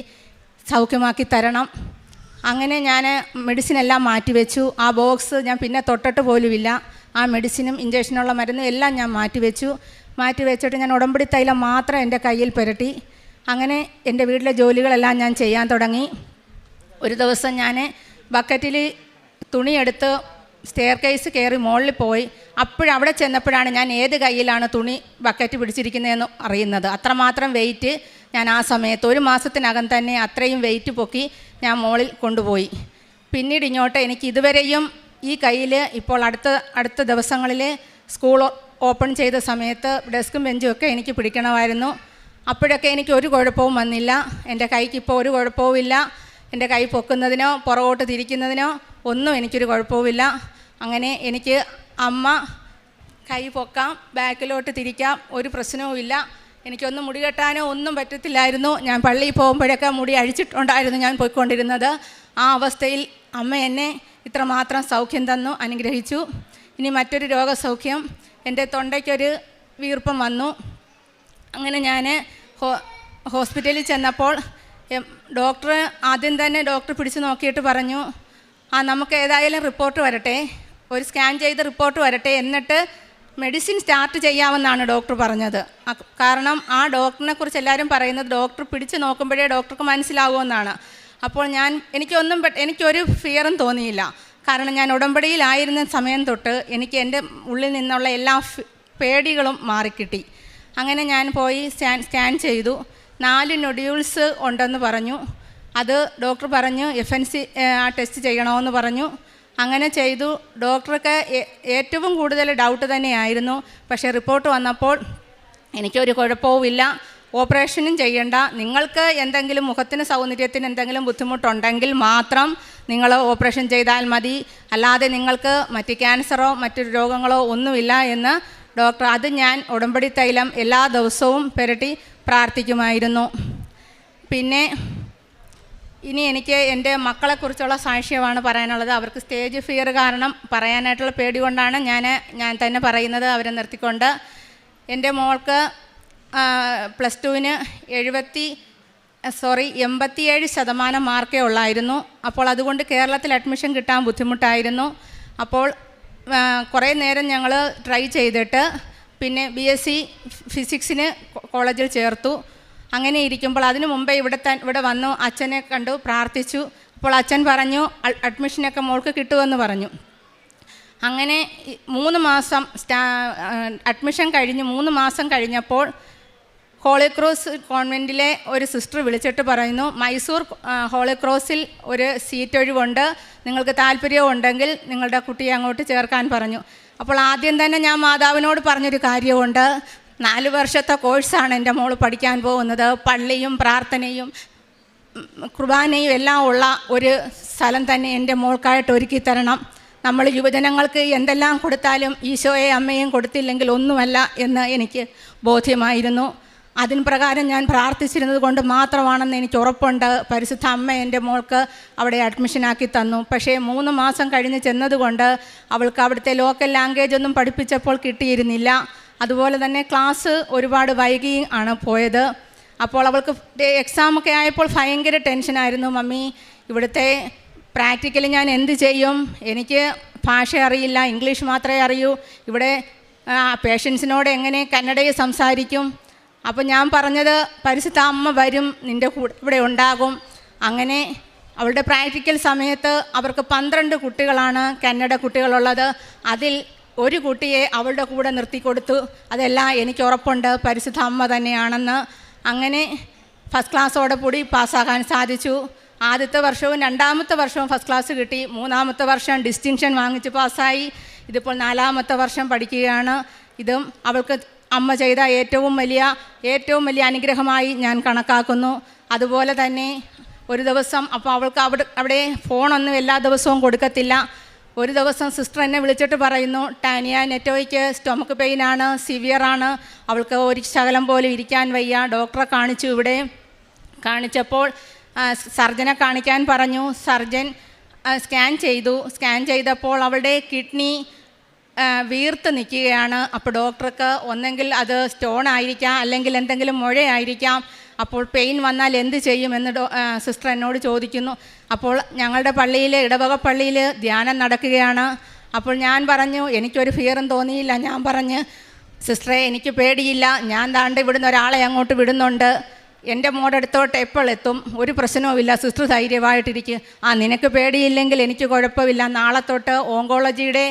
സൗഖ്യമാക്കി തരണം. അങ്ങനെ ഞാൻ മെഡിസിൻ എല്ലാം മാറ്റിവെച്ചു. ആ ബോക്സ് ഞാൻ പിന്നെ തൊട്ടിട്ട് പോലുമില്ല. ആ മെഡിസിനും ഇഞ്ചക്ഷനുള്ള മരുന്നും എല്ലാം ഞാൻ മാറ്റിവെച്ചിട്ട് ഞാൻ ഉടമ്പടി തൈലം മാത്രം എൻ്റെ കയ്യിൽ പുരട്ടി. അങ്ങനെ എൻ്റെ വീട്ടിലെ ജോലികളെല്ലാം ഞാൻ ചെയ്യാൻ തുടങ്ങി. ഒരു ദിവസം ഞാൻ ബക്കറ്റിൽ തുണിയെടുത്ത് സ്റ്റെയർ കേസ് കയറി മുകളിൽ പോയി. അവിടെ ചെന്നപ്പോഴാണ് ഞാൻ ഏത് കയ്യിലാണ് തുണി ബക്കറ്റ് പിടിച്ചിരിക്കുന്നതെന്ന് അറിയുന്നത്. അത്രമാത്രം വെയിറ്റ് ഞാൻ ആ സമയത്ത് 1 മാസത്തിനകം തന്നെ അത്രയും വെയിറ്റ് പൊക്കി ഞാൻ മുകളിൽ കൊണ്ടുപോയി. പിന്നീട് ഇങ്ങോട്ട് എനിക്ക് ഇതുവരെയും ഈ കയ്യിൽ ഇപ്പോൾ അടുത്ത ദിവസങ്ങളിൽ സ്കൂൾ ഓപ്പൺ ചെയ്ത സമയത്ത് ഡെസ്കും ബെഞ്ചും ഒക്കെ എനിക്ക് പിടിക്കണമായിരുന്നു. അപ്പോഴൊക്കെ എനിക്ക് ഒരു കുഴപ്പവും വന്നില്ല. എൻ്റെ കൈക്ക് ഇപ്പോൾ ഒരു കുഴപ്പവുമില്ല. എൻ്റെ കൈ പൊക്കുന്നതിനോ പുറകോട്ട് തിരിക്കുന്നതിനോ ഒന്നും എനിക്കൊരു കുഴപ്പവുമില്ല. അങ്ങനെ എനിക്ക് അമ്മ കൈ പൊക്കാം, ബാക്കിലോട്ട് തിരിക്കാം, ഒരു പ്രശ്നവുമില്ല. എനിക്കൊന്നും മുടി കെട്ടാനോ ഒന്നും പറ്റത്തില്ലായിരുന്നു. ഞാൻ പള്ളിയിൽ പോകുമ്പോഴൊക്കെ മുടി അഴിച്ചിട്ടുണ്ടായിരുന്നു ഞാൻ പോയിക്കൊണ്ടിരുന്നത്. ആ അവസ്ഥയിൽ അമ്മ എന്നെ ഇത്രമാത്രം സൗഖ്യം തന്നു, അനുഗ്രഹിച്ചു. ഇനി മറ്റൊരു രോഗസൗഖ്യം, എൻ്റെ തൊണ്ടയ്ക്കൊരു വീർപ്പം വന്നു. അങ്ങനെ ഞാൻ ഹോസ്പിറ്റലിൽ ചെന്നപ്പോൾ ഡോക്ടർ ആദ്യം തന്നെ പിടിച്ച് നോക്കിയിട്ട് പറഞ്ഞു, നമുക്ക് ഏതായാലും റിപ്പോർട്ട് വരട്ടെ, ഒരു സ്കാൻ ചെയ്ത് റിപ്പോർട്ട് വരട്ടെ, എന്നിട്ട് മെഡിസിൻ സ്റ്റാർട്ട് ചെയ്യാമെന്നാണ് ഡോക്ടർ പറഞ്ഞത്. കാരണം ആ ഡോക്ടറിനെ കുറിച്ച് എല്ലാവരും പറയുന്നത് ഡോക്ടർ പിടിച്ച് നോക്കുമ്പോഴേ ഡോക്ടർക്ക് മനസ്സിലാവുമെന്നാണ്. അപ്പോൾ എനിക്കൊരു ഫിയറും തോന്നിയില്ല. കാരണം ഞാൻ ഉടമ്പടിയിലായിരുന്ന സമയം തൊട്ട് എനിക്ക് എൻ്റെ ഉള്ളിൽ നിന്നുള്ള എല്ലാ പേടികളും മാറിക്കിട്ടി. അങ്ങനെ ഞാൻ പോയി സ്കാൻ ചെയ്തു. 4 നൊഡ്യൂൾസ് ഉണ്ടെന്ന് പറഞ്ഞു. അത് ഡോക്ടർ പറഞ്ഞു FNC ടെസ്റ്റ് ചെയ്യണമെന്ന് പറഞ്ഞു. അങ്ങനെ ചെയ്തു. ഡോക്ടർക്ക് ഏറ്റവും കൂടുതൽ ഡൗട്ട് തന്നെയായിരുന്നു. പക്ഷേ റിപ്പോർട്ട് വന്നപ്പോൾ എനിക്കൊരു കുഴപ്പവുമില്ല, ഓപ്പറേഷനും ചെയ്യണ്ട, നിങ്ങൾക്ക് എന്തെങ്കിലും മുഖത്തിന് സൗന്ദര്യത്തിന് എന്തെങ്കിലും ബുദ്ധിമുട്ടുണ്ടെങ്കിൽ മാത്രം നിങ്ങൾ ഓപ്പറേഷൻ ചെയ്താൽ മതി, അല്ലാതെ നിങ്ങൾക്ക് മറ്റ് ക്യാൻസറോ മറ്റു രോഗങ്ങളോ ഒന്നുമില്ല എന്ന് ഡോക്ടർ. അത് ഞാൻ ഉടമ്പടി തൈലം എല്ലാ ദിവസവും പുരട്ടി പ്രാർത്ഥിക്കുമായിരുന്നു. പിന്നെ ഇനി എനിക്ക് എൻ്റെ മക്കളെക്കുറിച്ചുള്ള സാക്ഷ്യമാണ് പറയാനുള്ളത്. അവർക്ക് സ്റ്റേജ് ഫിയർ കാരണം പറയാനായിട്ടുള്ള പേടി കൊണ്ടാണ് ഞാൻ തന്നെ പറയുന്നത്, അവരെ നിർത്തിക്കൊണ്ട്. എൻ്റെ മോൾക്ക് +2-ന് 87% മാർക്കേ ഉള്ളായിരുന്നു. അപ്പോൾ അതുകൊണ്ട് കേരളത്തിൽ അഡ്മിഷൻ കിട്ടാൻ ബുദ്ധിമുട്ടായിരുന്നു. അപ്പോൾ കുറേ നേരം ഞങ്ങൾ ട്രൈ ചെയ്തിട്ട് പിന്നെ BSc ഫിസിക്സിന് കോളേജിൽ ചേർത്തു. അങ്ങനെ ഇരിക്കുമ്പോൾ അതിനു മുമ്പേ ഇവിടെ വന്നു അച്ഛനെ കണ്ടു പ്രാർത്ഥിച്ചു. അപ്പോൾ അച്ഛൻ പറഞ്ഞു അഡ്മിഷനൊക്കെ മോൾക്ക് കിട്ടുമെന്ന് പറഞ്ഞു. അങ്ങനെ 3 മാസം അഡ്മിഷൻ കഴിഞ്ഞ് 3 മാസം കഴിഞ്ഞപ്പോൾ ഹോളി ക്രോസ് കോൺവെൻറ്റിലെ ഒരു സിസ്റ്റർ വിളിച്ചിട്ട് പറയുന്നു, മൈസൂർ ഹോളി ക്രോസിൽ ഒരു സീറ്റ് ഒഴിവുണ്ട്, നിങ്ങൾക്ക് താല്പര്യമുണ്ടെങ്കിൽ നിങ്ങളുടെ കുട്ടിയെ അങ്ങോട്ട് ചേർക്കാൻ പറഞ്ഞു. അപ്പോൾ ആദ്യം തന്നെ ഞാൻ മാതാവിനോട് പറഞ്ഞൊരു കാര്യമുണ്ട്, 4 വർഷത്തെ കോഴ്സാണ് എൻ്റെ മോൾ പഠിക്കാൻ പോകുന്നത്. പള്ളിയും പ്രാർത്ഥനയും കുർബാനയും എല്ലാം ഉള്ള ഒരു സ്ഥലം തന്നെ എൻ്റെ മോൾക്കായിട്ട് ഒരുക്കി തരണം. നമ്മൾ യുവജനങ്ങൾക്ക് എന്തെല്ലാം കൊടുത്താലും ഈശോയെ അമ്മയും കൊടുത്തില്ലെങ്കിൽ ഒന്നുമല്ല എന്ന് എനിക്ക് ബോധ്യമായിരുന്നു. അതിന് പ്രകാരം ഞാൻ പ്രാർത്ഥിച്ചിരുന്നത് കൊണ്ട് മാത്രമാണെന്ന് എനിക്ക് ഉറപ്പുണ്ട്. പരിശുദ്ധ അമ്മ എൻ്റെ മോൾക്ക് അവിടെ അഡ്മിഷനാക്കി തന്നു. പക്ഷേ 3 മാസം കഴിഞ്ഞ് ചെന്നതുകൊണ്ട് അവൾക്ക് അവിടുത്തെ ലോക്കൽ ലാംഗ്വേജ് ഒന്നും പഠിപ്പിച്ചപ്പോൾ കിട്ടിയിരുന്നില്ല. അതുപോലെ തന്നെ ക്ലാസ് ഒരുപാട് വൈകി ആണ് പോയത്. അപ്പോൾ അവൾക്ക് എക്സാമൊക്കെ ആയപ്പോൾ ഭയങ്കര ടെൻഷനായിരുന്നു. മമ്മി, ഇവിടുത്തെ പ്രാക്ടിക്കലി ഞാൻ എന്ത് ചെയ്യും? എനിക്ക് ഭാഷ അറിയില്ല, ഇംഗ്ലീഷ് മാത്രമേ അറിയൂ. ഇവിടെ പേഷ്യൻസിനോട് എങ്ങനെ കന്നഡയിൽ സംസാരിക്കും? അപ്പോൾ ഞാൻ പറഞ്ഞത്, പരിശുദ്ധ അമ്മ വരും, നിൻ്റെ കൂടെ ഇവിടെ ഉണ്ടാകും. അങ്ങനെ അവളുടെ പ്രാക്ടിക്കൽ സമയത്ത് അവർക്ക് 12 കുട്ടികളാണ് കന്നഡ കുട്ടികളുള്ളത്. അതിൽ ഒരു കുട്ടിയെ അവളുടെ കൂടെ നിർത്തിക്കൊടുത്തു. അതെല്ലാം എനിക്ക് ഉറപ്പുണ്ട് പരിശുദ്ധ അമ്മ തന്നെയാണെന്ന്. അങ്ങനെ ഫസ്റ്റ് ക്ലാസ്സോടെ കൂടി പാസ്സാകാൻ സാധിച്ചു. ആദ്യത്തെ വർഷവും 2ാമത്തെ വർഷവും ഫസ്റ്റ് ക്ലാസ് കിട്ടി. 3ാമത്തെ വർഷം ഡിസ്റ്റിങ്ഷൻ വാങ്ങിച്ച് പാസ്സായി. ഇതിപ്പോൾ 4ാമത്തെ വർഷം പഠിക്കുകയാണ്. ഇതും അവൾക്ക് അമ്മ ചെയ്ത ഏറ്റവും വലിയ അനുഗ്രഹമായി ഞാൻ കണക്കാക്കുന്നു. അതുപോലെ തന്നെ ഒരു ദിവസം അപ്പോൾ അവൾക്ക് അവിടെ ഫോണൊന്നും എല്ലാ ദിവസവും കൊടുക്കത്തില്ല. ഒരു ദിവസം സിസ്റ്റർ എന്നെ വിളിച്ചിട്ട് പറയുന്നു, ടാനിയ, നെറ്റോയ്ക്ക് സ്റ്റൊമക്ക് പെയിനാണ്, സിവിയറാണ്, അവൾക്ക് ഒരു ശകലം പോലും ഇരിക്കാൻ വയ്യ. ഡോക്ടറെ കാണിച്ചു. ഇവിടെ കാണിച്ചപ്പോൾ സർജനെ കാണിക്കാൻ പറഞ്ഞു. സർജൻ സ്കാൻ ചെയ്തപ്പോൾ അവളുടെ കിഡ്നി വീർത്ത് നിൽക്കുകയാണ്. അപ്പോൾ ഡോക്ടർക്ക് ഒന്നെങ്കിൽ അത് സ്റ്റോൺ ആയിരിക്കാം, അല്ലെങ്കിൽ എന്തെങ്കിലും മുഴയായിരിക്കാം. അപ്പോൾ പെയിൻ വന്നാൽ എന്ത് ചെയ്യുമെന്ന് സിസ്റ്റർ എന്നോട് ചോദിക്കുന്നു. അപ്പോൾ ഞങ്ങളുടെ പള്ളിയിൽ, ഇടവക പള്ളിയിൽ ധ്യാനം നടക്കുകയാണ്. അപ്പോൾ ഞാൻ പറഞ്ഞു, എനിക്കൊരു ഫിയറും തോന്നിയില്ല. ഞാൻ പറഞ്ഞ്, സിസ്റ്ററെ എനിക്ക് പേടിയില്ല, ഞാൻ ദാണ്ട് ഇവിടുന്ന് ഒരാളെ അങ്ങോട്ട് വിടുന്നുണ്ട്, എൻ്റെ മോടെ അടുത്തോട്ട് എപ്പോൾ എത്തും, ഒരു പ്രശ്നവുമില്ല, സിസ്റ്റർ ധൈര്യമായിട്ടിരിക്കും. നിനക്ക് പേടിയില്ലെങ്കിൽ എനിക്ക് കുഴപ്പമില്ല, നാളെ തൊട്ട് ഓങ്കോളജിയുടെ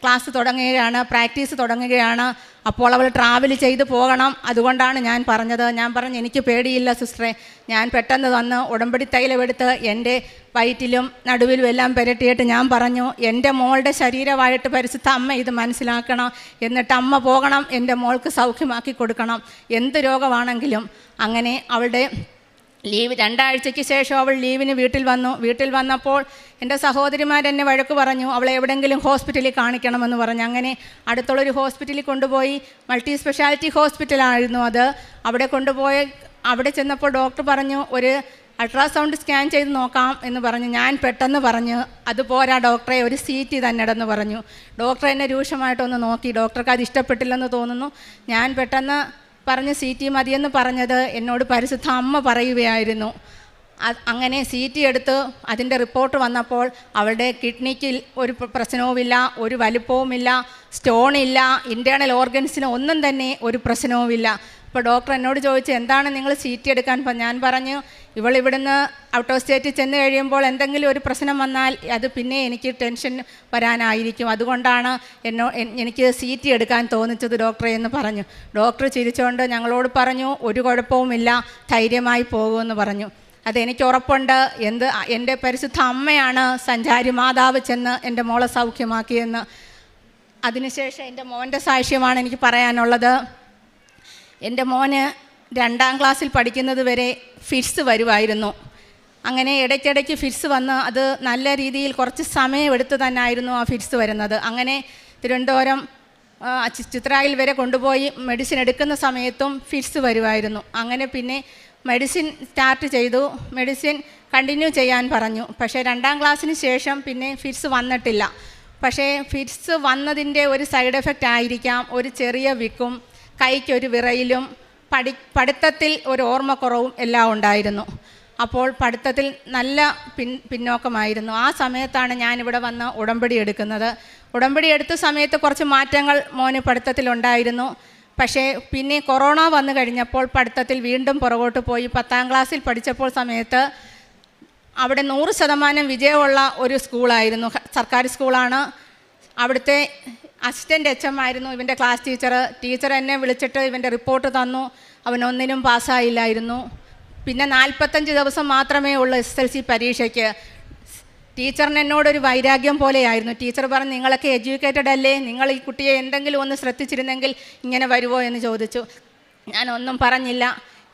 ക്ലാസ് തുടങ്ങുകയാണ്, പ്രാക്ടീസ് തുടങ്ങുകയാണ്. അപ്പോൾ അവൾ ട്രാവൽ ചെയ്ത് പോകണം. അതുകൊണ്ടാണ് ഞാൻ പറഞ്ഞത്. ഞാൻ പറഞ്ഞു, എനിക്ക് പേടിയില്ല സിസ്റ്ററെ. ഞാൻ പെട്ടെന്ന് വന്ന് ഉടമ്പടി തൈലമെടുത്ത് എൻ്റെ വയറ്റിലും നടുവിലും എല്ലാം പുരട്ടിയിട്ട് ഞാൻ പറഞ്ഞു, എൻ്റെ മോളുടെ ശരീരമായിട്ട് പരിശുദ്ധ അമ്മ ഇത് മനസ്സിലാക്കണം, എന്നിട്ട് അമ്മ പോകണം, എൻ്റെ മോൾക്ക് സൗഖ്യമാക്കി കൊടുക്കണം, എന്ത് രോഗമാണെങ്കിലും. അങ്ങനെ അവളുടെ ലീവ് 2 ആഴ്ചയ്ക്ക് ശേഷം അവൾ ലീവിന് വീട്ടിൽ വന്നു. വീട്ടിൽ വന്നപ്പോൾ എൻ്റെ സഹോദരിമാരെന്നെ വഴക്ക് പറഞ്ഞു, അവളെ എവിടെയെങ്കിലും ഹോസ്പിറ്റലിൽ കാണിക്കണമെന്ന് പറഞ്ഞു. അങ്ങനെ അടുത്തുള്ളൊരു ഹോസ്പിറ്റലിൽ കൊണ്ടുപോയി. മൾട്ടി സ്പെഷ്യാലിറ്റി ഹോസ്പിറ്റലായിരുന്നു അത്. അവിടെ ചെന്നപ്പോൾ ഡോക്ടർ പറഞ്ഞു, ഒരു അൾട്രാസൗണ്ട് സ്കാൻ ചെയ്ത് നോക്കാം എന്ന് പറഞ്ഞു. ഞാൻ പെട്ടെന്ന് പറഞ്ഞു, അതുപോരാ ഡോക്ടറെ, ഒരു CT തന്നെ ഇടെന്ന് പറഞ്ഞു. ഡോക്ടർ എന്നെ രൂക്ഷമായിട്ടൊന്ന് നോക്കി. ഡോക്ടർക്ക് അത് ഇഷ്ടപ്പെട്ടില്ലെന്ന് തോന്നുന്നു. ഞാൻ പെട്ടെന്ന് പറഞ്ഞ് CT മതിയെന്ന് പറഞ്ഞത് എന്നോട് പരിശുദ്ധ അമ്മ പറയുകയായിരുന്നു. അങ്ങനെ CT എടുത്ത് അതിൻ്റെ റിപ്പോർട്ട് വന്നപ്പോൾ അവളുടെ കിഡ്നിക്ക് ഒരു പ്രശ്നവുമില്ല, ഒരു വലിപ്പവുമില്ല, സ്റ്റോണില്ല, ഇൻറ്റേർണൽ ഓർഗൻസിന് ഒന്നും തന്നെ ഒരു പ്രശ്നവുമില്ല. അപ്പോൾ ഡോക്ടർ എന്നോട് ചോദിച്ചു, എന്താണ് നിങ്ങൾ CT എടുക്കാൻ? ഞാൻ പറഞ്ഞു, ഇവിടുന്ന് ഔട്ട് ഓഫ് സ്റ്റേറ്റ് ചെന്ന് കഴിയുമ്പോൾ എന്തെങ്കിലും ഒരു പ്രശ്നം വന്നാൽ അത് പിന്നെ എനിക്ക് ടെൻഷൻ വരാനായിരിക്കും, അതുകൊണ്ടാണ് എനിക്ക് CT എടുക്കാൻ തോന്നിച്ചത് ഡോക്ടറെ എന്ന് പറഞ്ഞു. ഡോക്ടർ ചിരിച്ചുകൊണ്ട് ഞങ്ങളോട് പറഞ്ഞു, ഒരു കുഴപ്പവുമില്ല, ധൈര്യമായി പോകുമെന്ന് പറഞ്ഞു. അതെനിക്ക് ഉറപ്പുണ്ട്. എൻ്റെ പരിശുദ്ധ അമ്മയാണ് സഞ്ചാരി മാതാവ് ചെന്ന് എൻ്റെ മോളെ സൗഖ്യമാക്കിയെന്ന്. അതിനുശേഷം എൻ്റെ മോൻ്റെ സാക്ഷ്യമാണ് എനിക്ക് പറയാനുള്ളത്. എൻ്റെ മോന് 2ാം ക്ലാസ്സിൽ പഠിക്കുന്നത് വരെ ഫിറ്റ്സ് വരുമായിരുന്നു. അങ്ങനെ ഇടയ്ക്കിടയ്ക്ക് ഫിറ്റ്സ് വന്ന് അത് നല്ല രീതിയിൽ കുറച്ച് സമയമെടുത്ത് തന്നെയായിരുന്നു ആ ഫിറ്റ്സ് വരുന്നത്. അങ്ങനെ തിരുവനന്തപുരം ചിത്രായിൽ വരെ കൊണ്ടുപോയി മെഡിസിൻ എടുക്കുന്ന സമയത്തും ഫിറ്റ്സ് വരുമായിരുന്നു. അങ്ങനെ പിന്നെ മെഡിസിൻ സ്റ്റാർട്ട് ചെയ്തു. മെഡിസിൻ കണ്ടിന്യൂ ചെയ്യാൻ പറഞ്ഞു. പക്ഷേ 2ാം ക്ലാസ്സിന് ശേഷം പിന്നെ ഫിറ്റ്സ് വന്നിട്ടില്ല. പക്ഷേ ഫിറ്റ്സ് വന്നതിൻ്റെ ഒരു സൈഡ് എഫക്റ്റ് ആയിരിക്കാം ഒരു ചെറിയ വിക്കും, കൈക്കൊരു വിറയിലും, പഠിത്തത്തിൽ ഒരു ഓർമ്മക്കുറവും എല്ലാം ഉണ്ടായിരുന്നു. അപ്പോൾ പഠിത്തത്തിൽ നല്ല പിന്നോക്കമായിരുന്നു. ആ സമയത്താണ് ഞാനിവിടെ വന്ന് ഉടമ്പടി എടുക്കുന്നത്. ഉടമ്പടി എടുത്ത സമയത്ത് കുറച്ച് മാറ്റങ്ങൾ മോന് പഠിത്തത്തിലുണ്ടായിരുന്നു. പക്ഷേ പിന്നെ കൊറോണ വന്നു കഴിഞ്ഞപ്പോൾ പഠിത്തത്തിൽ വീണ്ടും പുറകോട്ട് പോയി. 10ാം ക്ലാസ്സിൽ പഠിച്ചപ്പോൾ സമയത്ത് അവിടെ 100% വിജയമുള്ള ഒരു സ്കൂളായിരുന്നു, സർക്കാർ സ്കൂളാണ്. അവിടുത്തെ അസിസ്റ്റൻ്റ് HM ആയിരുന്നു ഇവൻ്റെ ക്ലാസ് ടീച്ചർ എന്നെ വിളിച്ചിട്ട് ഇവൻ്റെ റിപ്പോർട്ട് തന്നു. അവനൊന്നിനും പാസ്സായില്ലായിരുന്നു. പിന്നെ 45 ദിവസം മാത്രമേ ഉള്ളൂ SSLC പരീക്ഷയ്ക്ക്. ടീച്ചറിന് എന്നോടൊരു വൈരാഗ്യം പോലെയായിരുന്നു. ടീച്ചർ പറഞ്ഞു, നിങ്ങളൊക്കെ എഡ്യൂക്കേറ്റഡ് അല്ലേ, നിങ്ങൾ ഈ കുട്ടിയെ എന്തെങ്കിലും ഒന്ന് ശ്രദ്ധിച്ചിരുന്നെങ്കിൽ ഇങ്ങനെ വരുമോ എന്ന് ചോദിച്ചു. ഞാനൊന്നും പറഞ്ഞില്ല.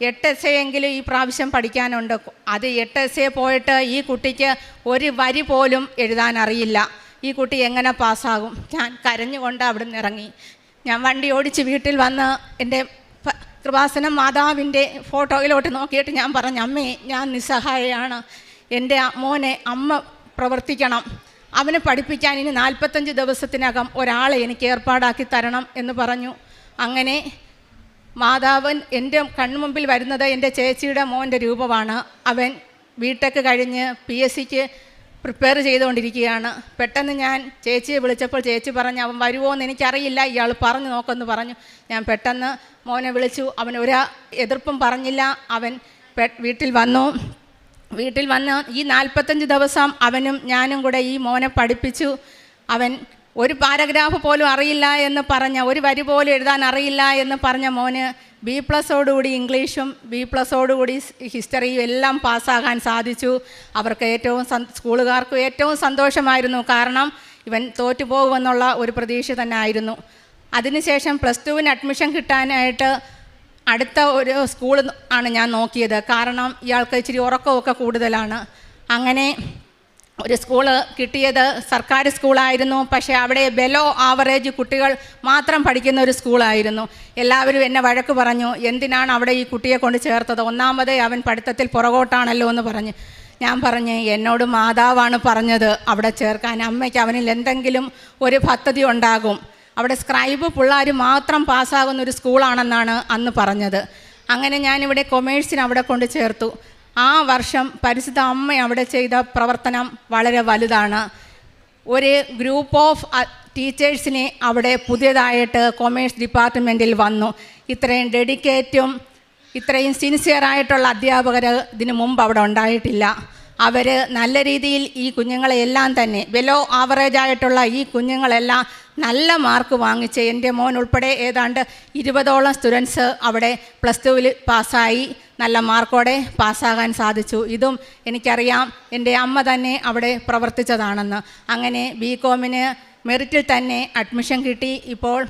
8 essay എങ്കിലും ഈ പ്രാവശ്യം പഠിക്കാനുണ്ട്. അത് 8 essay പോയിട്ട് ഈ കുട്ടിക്ക് ഒരു വരി പോലും എഴുതാൻ അറിയില്ല. ഈ കുട്ടി എങ്ങനെ പാസ്സാകും? ഞാൻ കരഞ്ഞുകൊണ്ട് അവിടെ നിന്ന് ഇറങ്ങി. ഞാൻ വണ്ടി ഓടിച്ച് വീട്ടിൽ വന്ന് എൻ്റെ കൃപാസനം മാതാവിൻ്റെ ഫോട്ടോയിലോട്ട് നോക്കിയിട്ട് ഞാൻ പറഞ്ഞു, അമ്മേ, ഞാൻ നിസ്സഹായയാണ്. എൻ്റെ മോനെ അമ്മ പ്രവർത്തിക്കണം. അവനെ പഠിപ്പിക്കാൻ ഇനി 45 ദിവസത്തിനകം ഒരാളെ എനിക്ക് ഏർപ്പാടാക്കി തരണം എന്ന് പറഞ്ഞു. അങ്ങനെ മാതാവൻ എൻ്റെ കൺമുമ്പിൽ വരുന്നത് എൻ്റെ ചേച്ചിയുടെ മോൻ്റെ രൂപമാണ്. അവൻ ബിടെക് കഴിഞ്ഞ് PSCക്ക് പ്രിപ്പയർ ചെയ്തുകൊണ്ടിരിക്കുകയാണ്. പെട്ടെന്ന് ഞാൻ ചേച്ചിയെ വിളിച്ചപ്പോൾ ചേച്ചി പറഞ്ഞു, അവൻ വരുമോ എന്ന് എനിക്കറിയില്ല, ഇയാൾ പറഞ്ഞു നോക്കുമെന്ന് പറഞ്ഞു. ഞാൻ പെട്ടെന്ന് മോനെ വിളിച്ചു. അവൻ ഒരു എതിർപ്പും പറഞ്ഞില്ല. അവൻ വീട്ടിൽ വന്നു. വീട്ടിൽ വന്ന് ഈ 45 ദിവസം അവനും ഞാനും കൂടെ ഈ മോനെ പഠിപ്പിച്ചു. അവൻ ഒരു പാരഗ്രാഫ് പോലും അറിയില്ല എന്ന് പറഞ്ഞ, ഒരു വരി പോലും എഴുതാൻ അറിയില്ല എന്ന് പറഞ്ഞ മോന് B+ഓടുകൂടി ഇംഗ്ലീഷും B+ഓടുകൂടി ഹിസ്റ്ററിയും എല്ലാം പാസ്സാകാൻ സാധിച്ചു. അവർക്ക് സ്കൂളുകാർക്ക് ഏറ്റവും സന്തോഷമായിരുന്നു. കാരണം ഇവൻ തോറ്റുപോകുമെന്നുള്ള ഒരു പ്രതീക്ഷ തന്നെ ആയിരുന്നു. അതിനുശേഷം +2 അഡ്മിഷൻ കിട്ടാനായിട്ട് അടുത്ത ഒരു സ്കൂൾ ആണ് ഞാൻ നോക്കിയത്. കാരണം ഇയാൾക്ക് ഇച്ചിരി ഉറക്കമൊക്കെ കൂടുതലാണ്. അങ്ങനെ ഒരു സ്കൂള് കിട്ടിയത് സർക്കാർ സ്കൂളായിരുന്നു. പക്ഷേ അവിടെ ബെലോ ആവറേജ് കുട്ടികൾ മാത്രം പഠിക്കുന്ന ഒരു സ്കൂളായിരുന്നു. എല്ലാവരും എന്നെ വഴക്ക് പറഞ്ഞു, എന്തിനാണ് അവിടെ ഈ കുട്ടിയെ കൊണ്ട് ചേർത്തത്? ഒന്നാമതേ അവൻ പഠിത്തത്തിൽ പുറകോട്ടാണല്ലോ എന്ന് പറഞ്ഞു. ഞാൻ പറഞ്ഞു, എന്നോട് മാതാവാണ് പറഞ്ഞത് അവിടെ ചേർക്കാൻ. അമ്മയ്ക്ക് അവനിൽ എന്തെങ്കിലും ഒരു പദ്ധതി ഉണ്ടാകും. അവിടെ സ്ക്രൈബ് പിള്ളേർ മാത്രം പാസ്സാകുന്ന ഒരു സ്കൂളാണെന്നാണ് അന്ന് പറഞ്ഞത്. അങ്ങനെ ഞാനിവിടെ കൊമേഴ്സിന് അവിടെ കൊണ്ട് ചേർത്തു. ആ വർഷം പരിശുദ്ധ അമ്മ അവിടെ ചെയ്ത പ്രവർത്തനം വളരെ വലുതാണ്. ഒരു ഗ്രൂപ്പ് ഓഫ് ടീച്ചേഴ്സിനെ അവിടെ പുതിയതായിട്ട് കൊമേഴ്സ് ഡിപ്പാർട്ട്മെൻറ്റിൽ വന്നു. ഇത്രയും ഡെഡിക്കേറ്റും ഇത്രയും സിൻസിയറായിട്ടുള്ള അധ്യാപകർ ഇതിനു മുമ്പ് അവിടെ ഉണ്ടായിട്ടില്ല. അവർ നല്ല രീതിയിൽ ഈ കുഞ്ഞുങ്ങളെല്ലാം തന്നെ ബെലോ ആവറേജ് ആയിട്ടുള്ള ഈ കുഞ്ഞുങ്ങളെല്ലാം നല്ല മാർക്ക് വാങ്ങിച്ച്, എൻ്റെ മോൻ ഉൾപ്പെടെ ഏതാണ്ട് 20ഓളം സ്റ്റുഡൻസ് അവിടെ +2 പാസ്സായി നല്ല മാർക്കോടെ പാസ്സാകാൻ സാധിച്ചു. ഇതും എനിക്കറിയാം, എൻ്റെ അമ്മ തന്നെ അവിടെ പ്രവർത്തിച്ചതാണെന്ന്. അങ്ങനെ BComന് മെറിറ്റിൽ തന്നെ അഡ്മിഷൻ കിട്ടി. ഇപ്പോൾ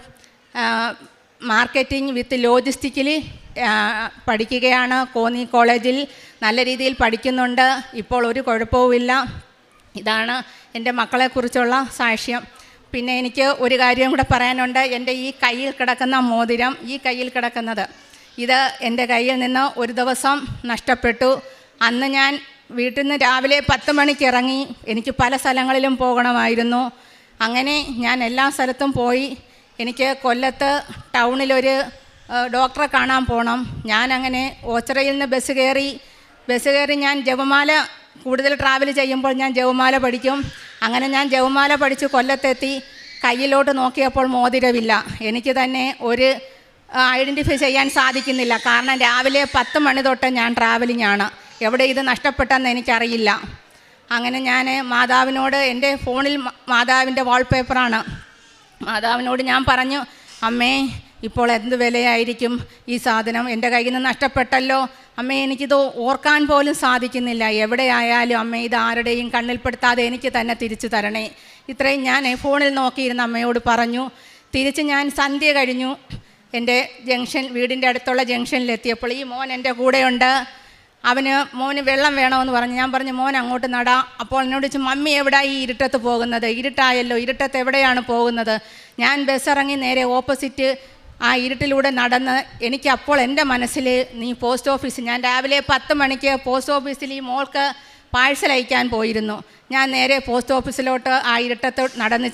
മാർക്കറ്റിംഗ് വിത്ത് ലോജിസ്റ്റിക്കിൽ പഠിക്കുകയാണ്. കോന്നി കോളേജിൽ നല്ല രീതിയിൽ പഠിക്കുന്നുണ്ട്. ഇപ്പോൾ ഒരു കുഴപ്പവുമില്ല. ഇതാണ് എൻ്റെ മക്കളെക്കുറിച്ചുള്ള സാക്ഷ്യം. പിന്നെ എനിക്ക് ഒരു കാര്യം കൂടെ പറയാനുണ്ട്. എൻ്റെ ഈ കയ്യിൽ കിടക്കുന്ന മോതിരം, ഈ കയ്യിൽ കിടക്കുന്നത്, ഇത് എൻ്റെ കയ്യിൽ നിന്ന് ഒരു ദിവസം നഷ്ടപ്പെട്ടു. അന്ന് ഞാൻ വീട്ടിൽ നിന്ന് രാവിലെ 10 മണിക്ക് ഇറങ്ങി. എനിക്ക് പല സ്ഥലങ്ങളിലും പോകണമായിരുന്നു. അങ്ങനെ ഞാൻ എല്ലാ സ്ഥലത്തും പോയി. എനിക്ക് കൊല്ലത്ത് ടൗണിലൊരു ഡോക്ടറെ കാണാൻ പോകണം. ഞാനങ്ങനെ ഓച്ചിറയിൽ നിന്ന് ബസ് കയറി ഞാൻ ജപമാല കൂടുതൽ ട്രാവൽ ചെയ്യുമ്പോൾ ഞാൻ ജപമാല പഠിക്കും. അങ്ങനെ ഞാൻ ജപമാല പഠിച്ച് കൊല്ലത്തെത്തി. കയ്യിലോട്ട് നോക്കിയപ്പോൾ മോതിരമില്ല. എനിക്ക് തന്നെ ഒരു ഐഡൻറ്റിഫൈ ചെയ്യാൻ സാധിക്കുന്നില്ല. കാരണം രാവിലെ 10 മണി തൊട്ട് ഞാൻ ട്രാവലിംഗ് ആണ്. എവിടെ ഇത് നഷ്ടപ്പെട്ടെന്ന് എനിക്കറിയില്ല. അങ്ങനെ ഞാൻ മാതാവിനോട്, എൻ്റെ ഫോണിൽ മാതാവിൻ്റെ വാൾപേപ്പറാണ്, മാതാവിനോട് ഞാൻ പറഞ്ഞു, അമ്മേ, ഇപ്പോൾ എന്ത് വിലയായിരിക്കും ഈ സാധനം, എൻ്റെ കയ്യിൽ നിന്ന് നഷ്ടപ്പെട്ടല്ലോ അമ്മേ, എനിക്കിത് ഓർക്കാൻ പോലും സാധിക്കുന്നില്ല. എവിടെയായാലും അമ്മേ, ഇത് ആരുടെയും കണ്ണിൽപ്പെടുത്താതെ എനിക്ക് തന്നെ തിരിച്ചു തരണേ. ഇത്രയും ഞാൻ ഫോണിൽ നോക്കിയിരുന്ന അമ്മയോട് പറഞ്ഞു. തിരിച്ച് ഞാൻ സന്ധ്യ കഴിഞ്ഞു എൻ്റെ വീടിൻ്റെ അടുത്തുള്ള ജംഗ്ഷനിലെത്തിയപ്പോൾ ഈ മോൻ എൻ്റെ കൂടെയുണ്ട്. മോന് വെള്ളം വേണമെന്ന് പറഞ്ഞു. ഞാൻ പറഞ്ഞു മോൻ അങ്ങോട്ട് നടാ. അപ്പോൾ എന്നോട് ചോദിച്ചു, മമ്മി എവിടാ ഈ ഇരുട്ടത്ത് പോകുന്നത്? ഇരുട്ടായല്ലോ, ഇരുട്ടത്ത് എവിടെയാണ് പോകുന്നത്? ഞാൻ ബസ് ഇറങ്ങി നേരെ ഓപ്പോസിറ്റ് ആ ഇരുട്ടിലൂടെ നടന്ന് എനിക്കപ്പോൾ എൻ്റെ മനസ്സിൽ നീ പോസ്റ്റ് ഓഫീസ്, ഞാൻ രാവിലെ 10 മണിക്ക് പോസ്റ്റ് ഓഫീസിൽ ഈ മോൾക്ക് പാഴ്സൽ അയക്കാൻ പോയിരുന്നു. ഞാൻ നേരെ പോസ്റ്റ് ഓഫീസിലോട്ട് ആ ഇരുട്ടത്ത് നടന്ന്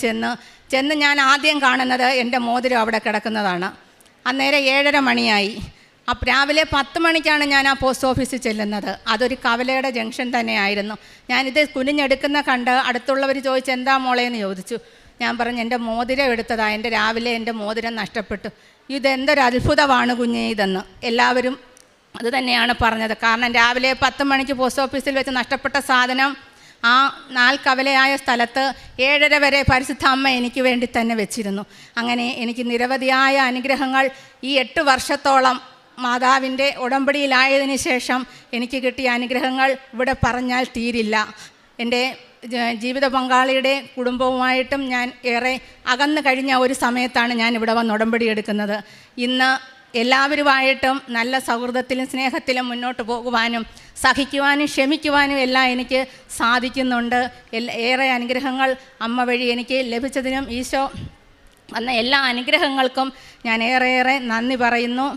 ചെന്ന് ഞാൻ ആദ്യം കാണുന്നത് എൻ്റെ മോതിരം അവിടെ കിടക്കുന്നതാണ്. അന്നേരം 7:30 മണിയായി. അപ്പോൾ രാവിലെ 10 മണിക്കാണ് ഞാൻ ആ പോസ്റ്റ് ഓഫീസിൽ ചെല്ലുന്നത്. അതൊരു കവലയുടെ ജംഗ്ഷൻ തന്നെയായിരുന്നു. ഞാനിത് കുനിഞ്ഞെടുക്കുന്ന കണ്ട് അടുത്തുള്ളവർ ചോദിച്ചു, എന്താ മോളേന്ന് ചോദിച്ചു. ഞാൻ പറഞ്ഞു, എൻ്റെ മോതിരം എടുത്തതാണ്, രാവിലെ എൻ്റെ മോതിരം നഷ്ടപ്പെട്ടു. ഇതെന്തൊരു അത്ഭുതമാണ് കുഞ്ഞേ ഇതെന്ന് എല്ലാവരും അത് തന്നെയാണ് പറഞ്ഞത്. കാരണം രാവിലെ 10 മണിക്ക് പോസ്റ്റ് ഓഫീസിൽ വെച്ച് നഷ്ടപ്പെട്ട സാധനം ആ 4 കവലയായ സ്ഥലത്ത് 7:30 വരെ പരിശുദ്ധ അമ്മ എനിക്ക് വേണ്ടി തന്നെ വെച്ചിരുന്നു. അങ്ങനെ എനിക്ക് നിരവധിയായ അനുഗ്രഹങ്ങൾ ഈ 8 വർഷത്തോളം മാതാവിൻ്റെ ഉടമ്പടിയിലായതിനു ശേഷം എനിക്ക് കിട്ടിയ അനുഗ്രഹങ്ങൾ ഇവിടെ പറഞ്ഞാൽ തീരില്ല. എൻ്റെ ജീവിത പങ്കാളിയുടെ കുടുംബവുമായിട്ടും ഞാൻ ഏറെ അകന്നു കഴിഞ്ഞ ഒരു സമയത്താണ് ഞാൻ ഇവിടെ വന്ന് ഉടമ്പടി എടുക്കുന്നത്. ഇന്ന് എല്ലാവരുമായിട്ടും നല്ല സൗഹൃദത്തിലും സ്നേഹത്തിലും മുന്നോട്ട് പോകുവാനും സഹിക്കുവാനും ക്ഷമിക്കുവാനും എല്ലാം എനിക്ക് സാധിക്കുന്നുണ്ട്. ഏറെ അനുഗ്രഹങ്ങൾ അമ്മ വഴി എനിക്ക് ലഭിച്ചതിനും ഈശോ വന്ന എല്ലാ അനുഗ്രഹങ്ങൾക്കും ഞാൻ ഏറെ നന്ദി പറയുന്നു.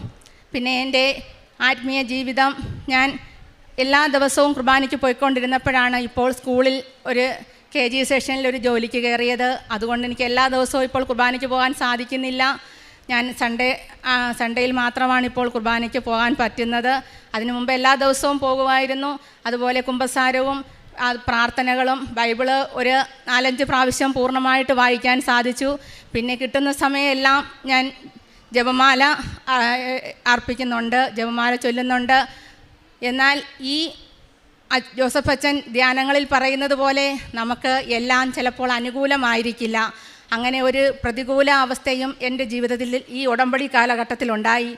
പിന്നെ എൻ്റെ ആത്മീയ ജീവിതം ഞാൻ എല്ലാ ദിവസവും കുർബാനയ്ക്ക് പോയിക്കൊണ്ടിരുന്നപ്പോഴാണ് ഇപ്പോൾ സ്കൂളിൽ ഒരു KG സെഷനിൽ ഒരു ജോലിക്ക് കയറിയത്. അതുകൊണ്ട് എനിക്ക് എല്ലാ ദിവസവും ഇപ്പോൾ കുർബാനയ്ക്ക് പോകാൻ സാധിക്കുന്നില്ല. ഞാൻ സൺഡേയിൽ മാത്രമാണ് ഇപ്പോൾ കുർബാനയ്ക്ക് പോകാൻ പറ്റുന്നത്. അതിനു മുമ്പ് എല്ലാ ദിവസവും പോകുമായിരുന്നു. അതുപോലെ കുമ്പസാരവും പ്രാർത്ഥനകളും ബൈബിള് ഒരു 4-5 പ്രാവശ്യം പൂർണ്ണമായിട്ട് വായിക്കാൻ സാധിച്ചു. പിന്നെ കിട്ടുന്ന സമയമെല്ലാം ഞാൻ ജപമാല അർപ്പിക്കുന്നുണ്ട്, ജപമാല ചൊല്ലുന്നുണ്ട്. എന്നാൽ ഈ ജോസഫ് അച്ഛൻ ധ്യാനങ്ങളിൽ പറയുന്നത് പോലെ നമുക്ക് എല്ലാം ചിലപ്പോൾ അനുകൂലമായിരിക്കില്ല. അങ്ങനെ ഒരു പ്രതികൂല അവസ്ഥയും എൻ്റെ ജീവിതത്തിൽ ഈ ഉടമ്പടി കാലഘട്ടത്തിലുണ്ടായി.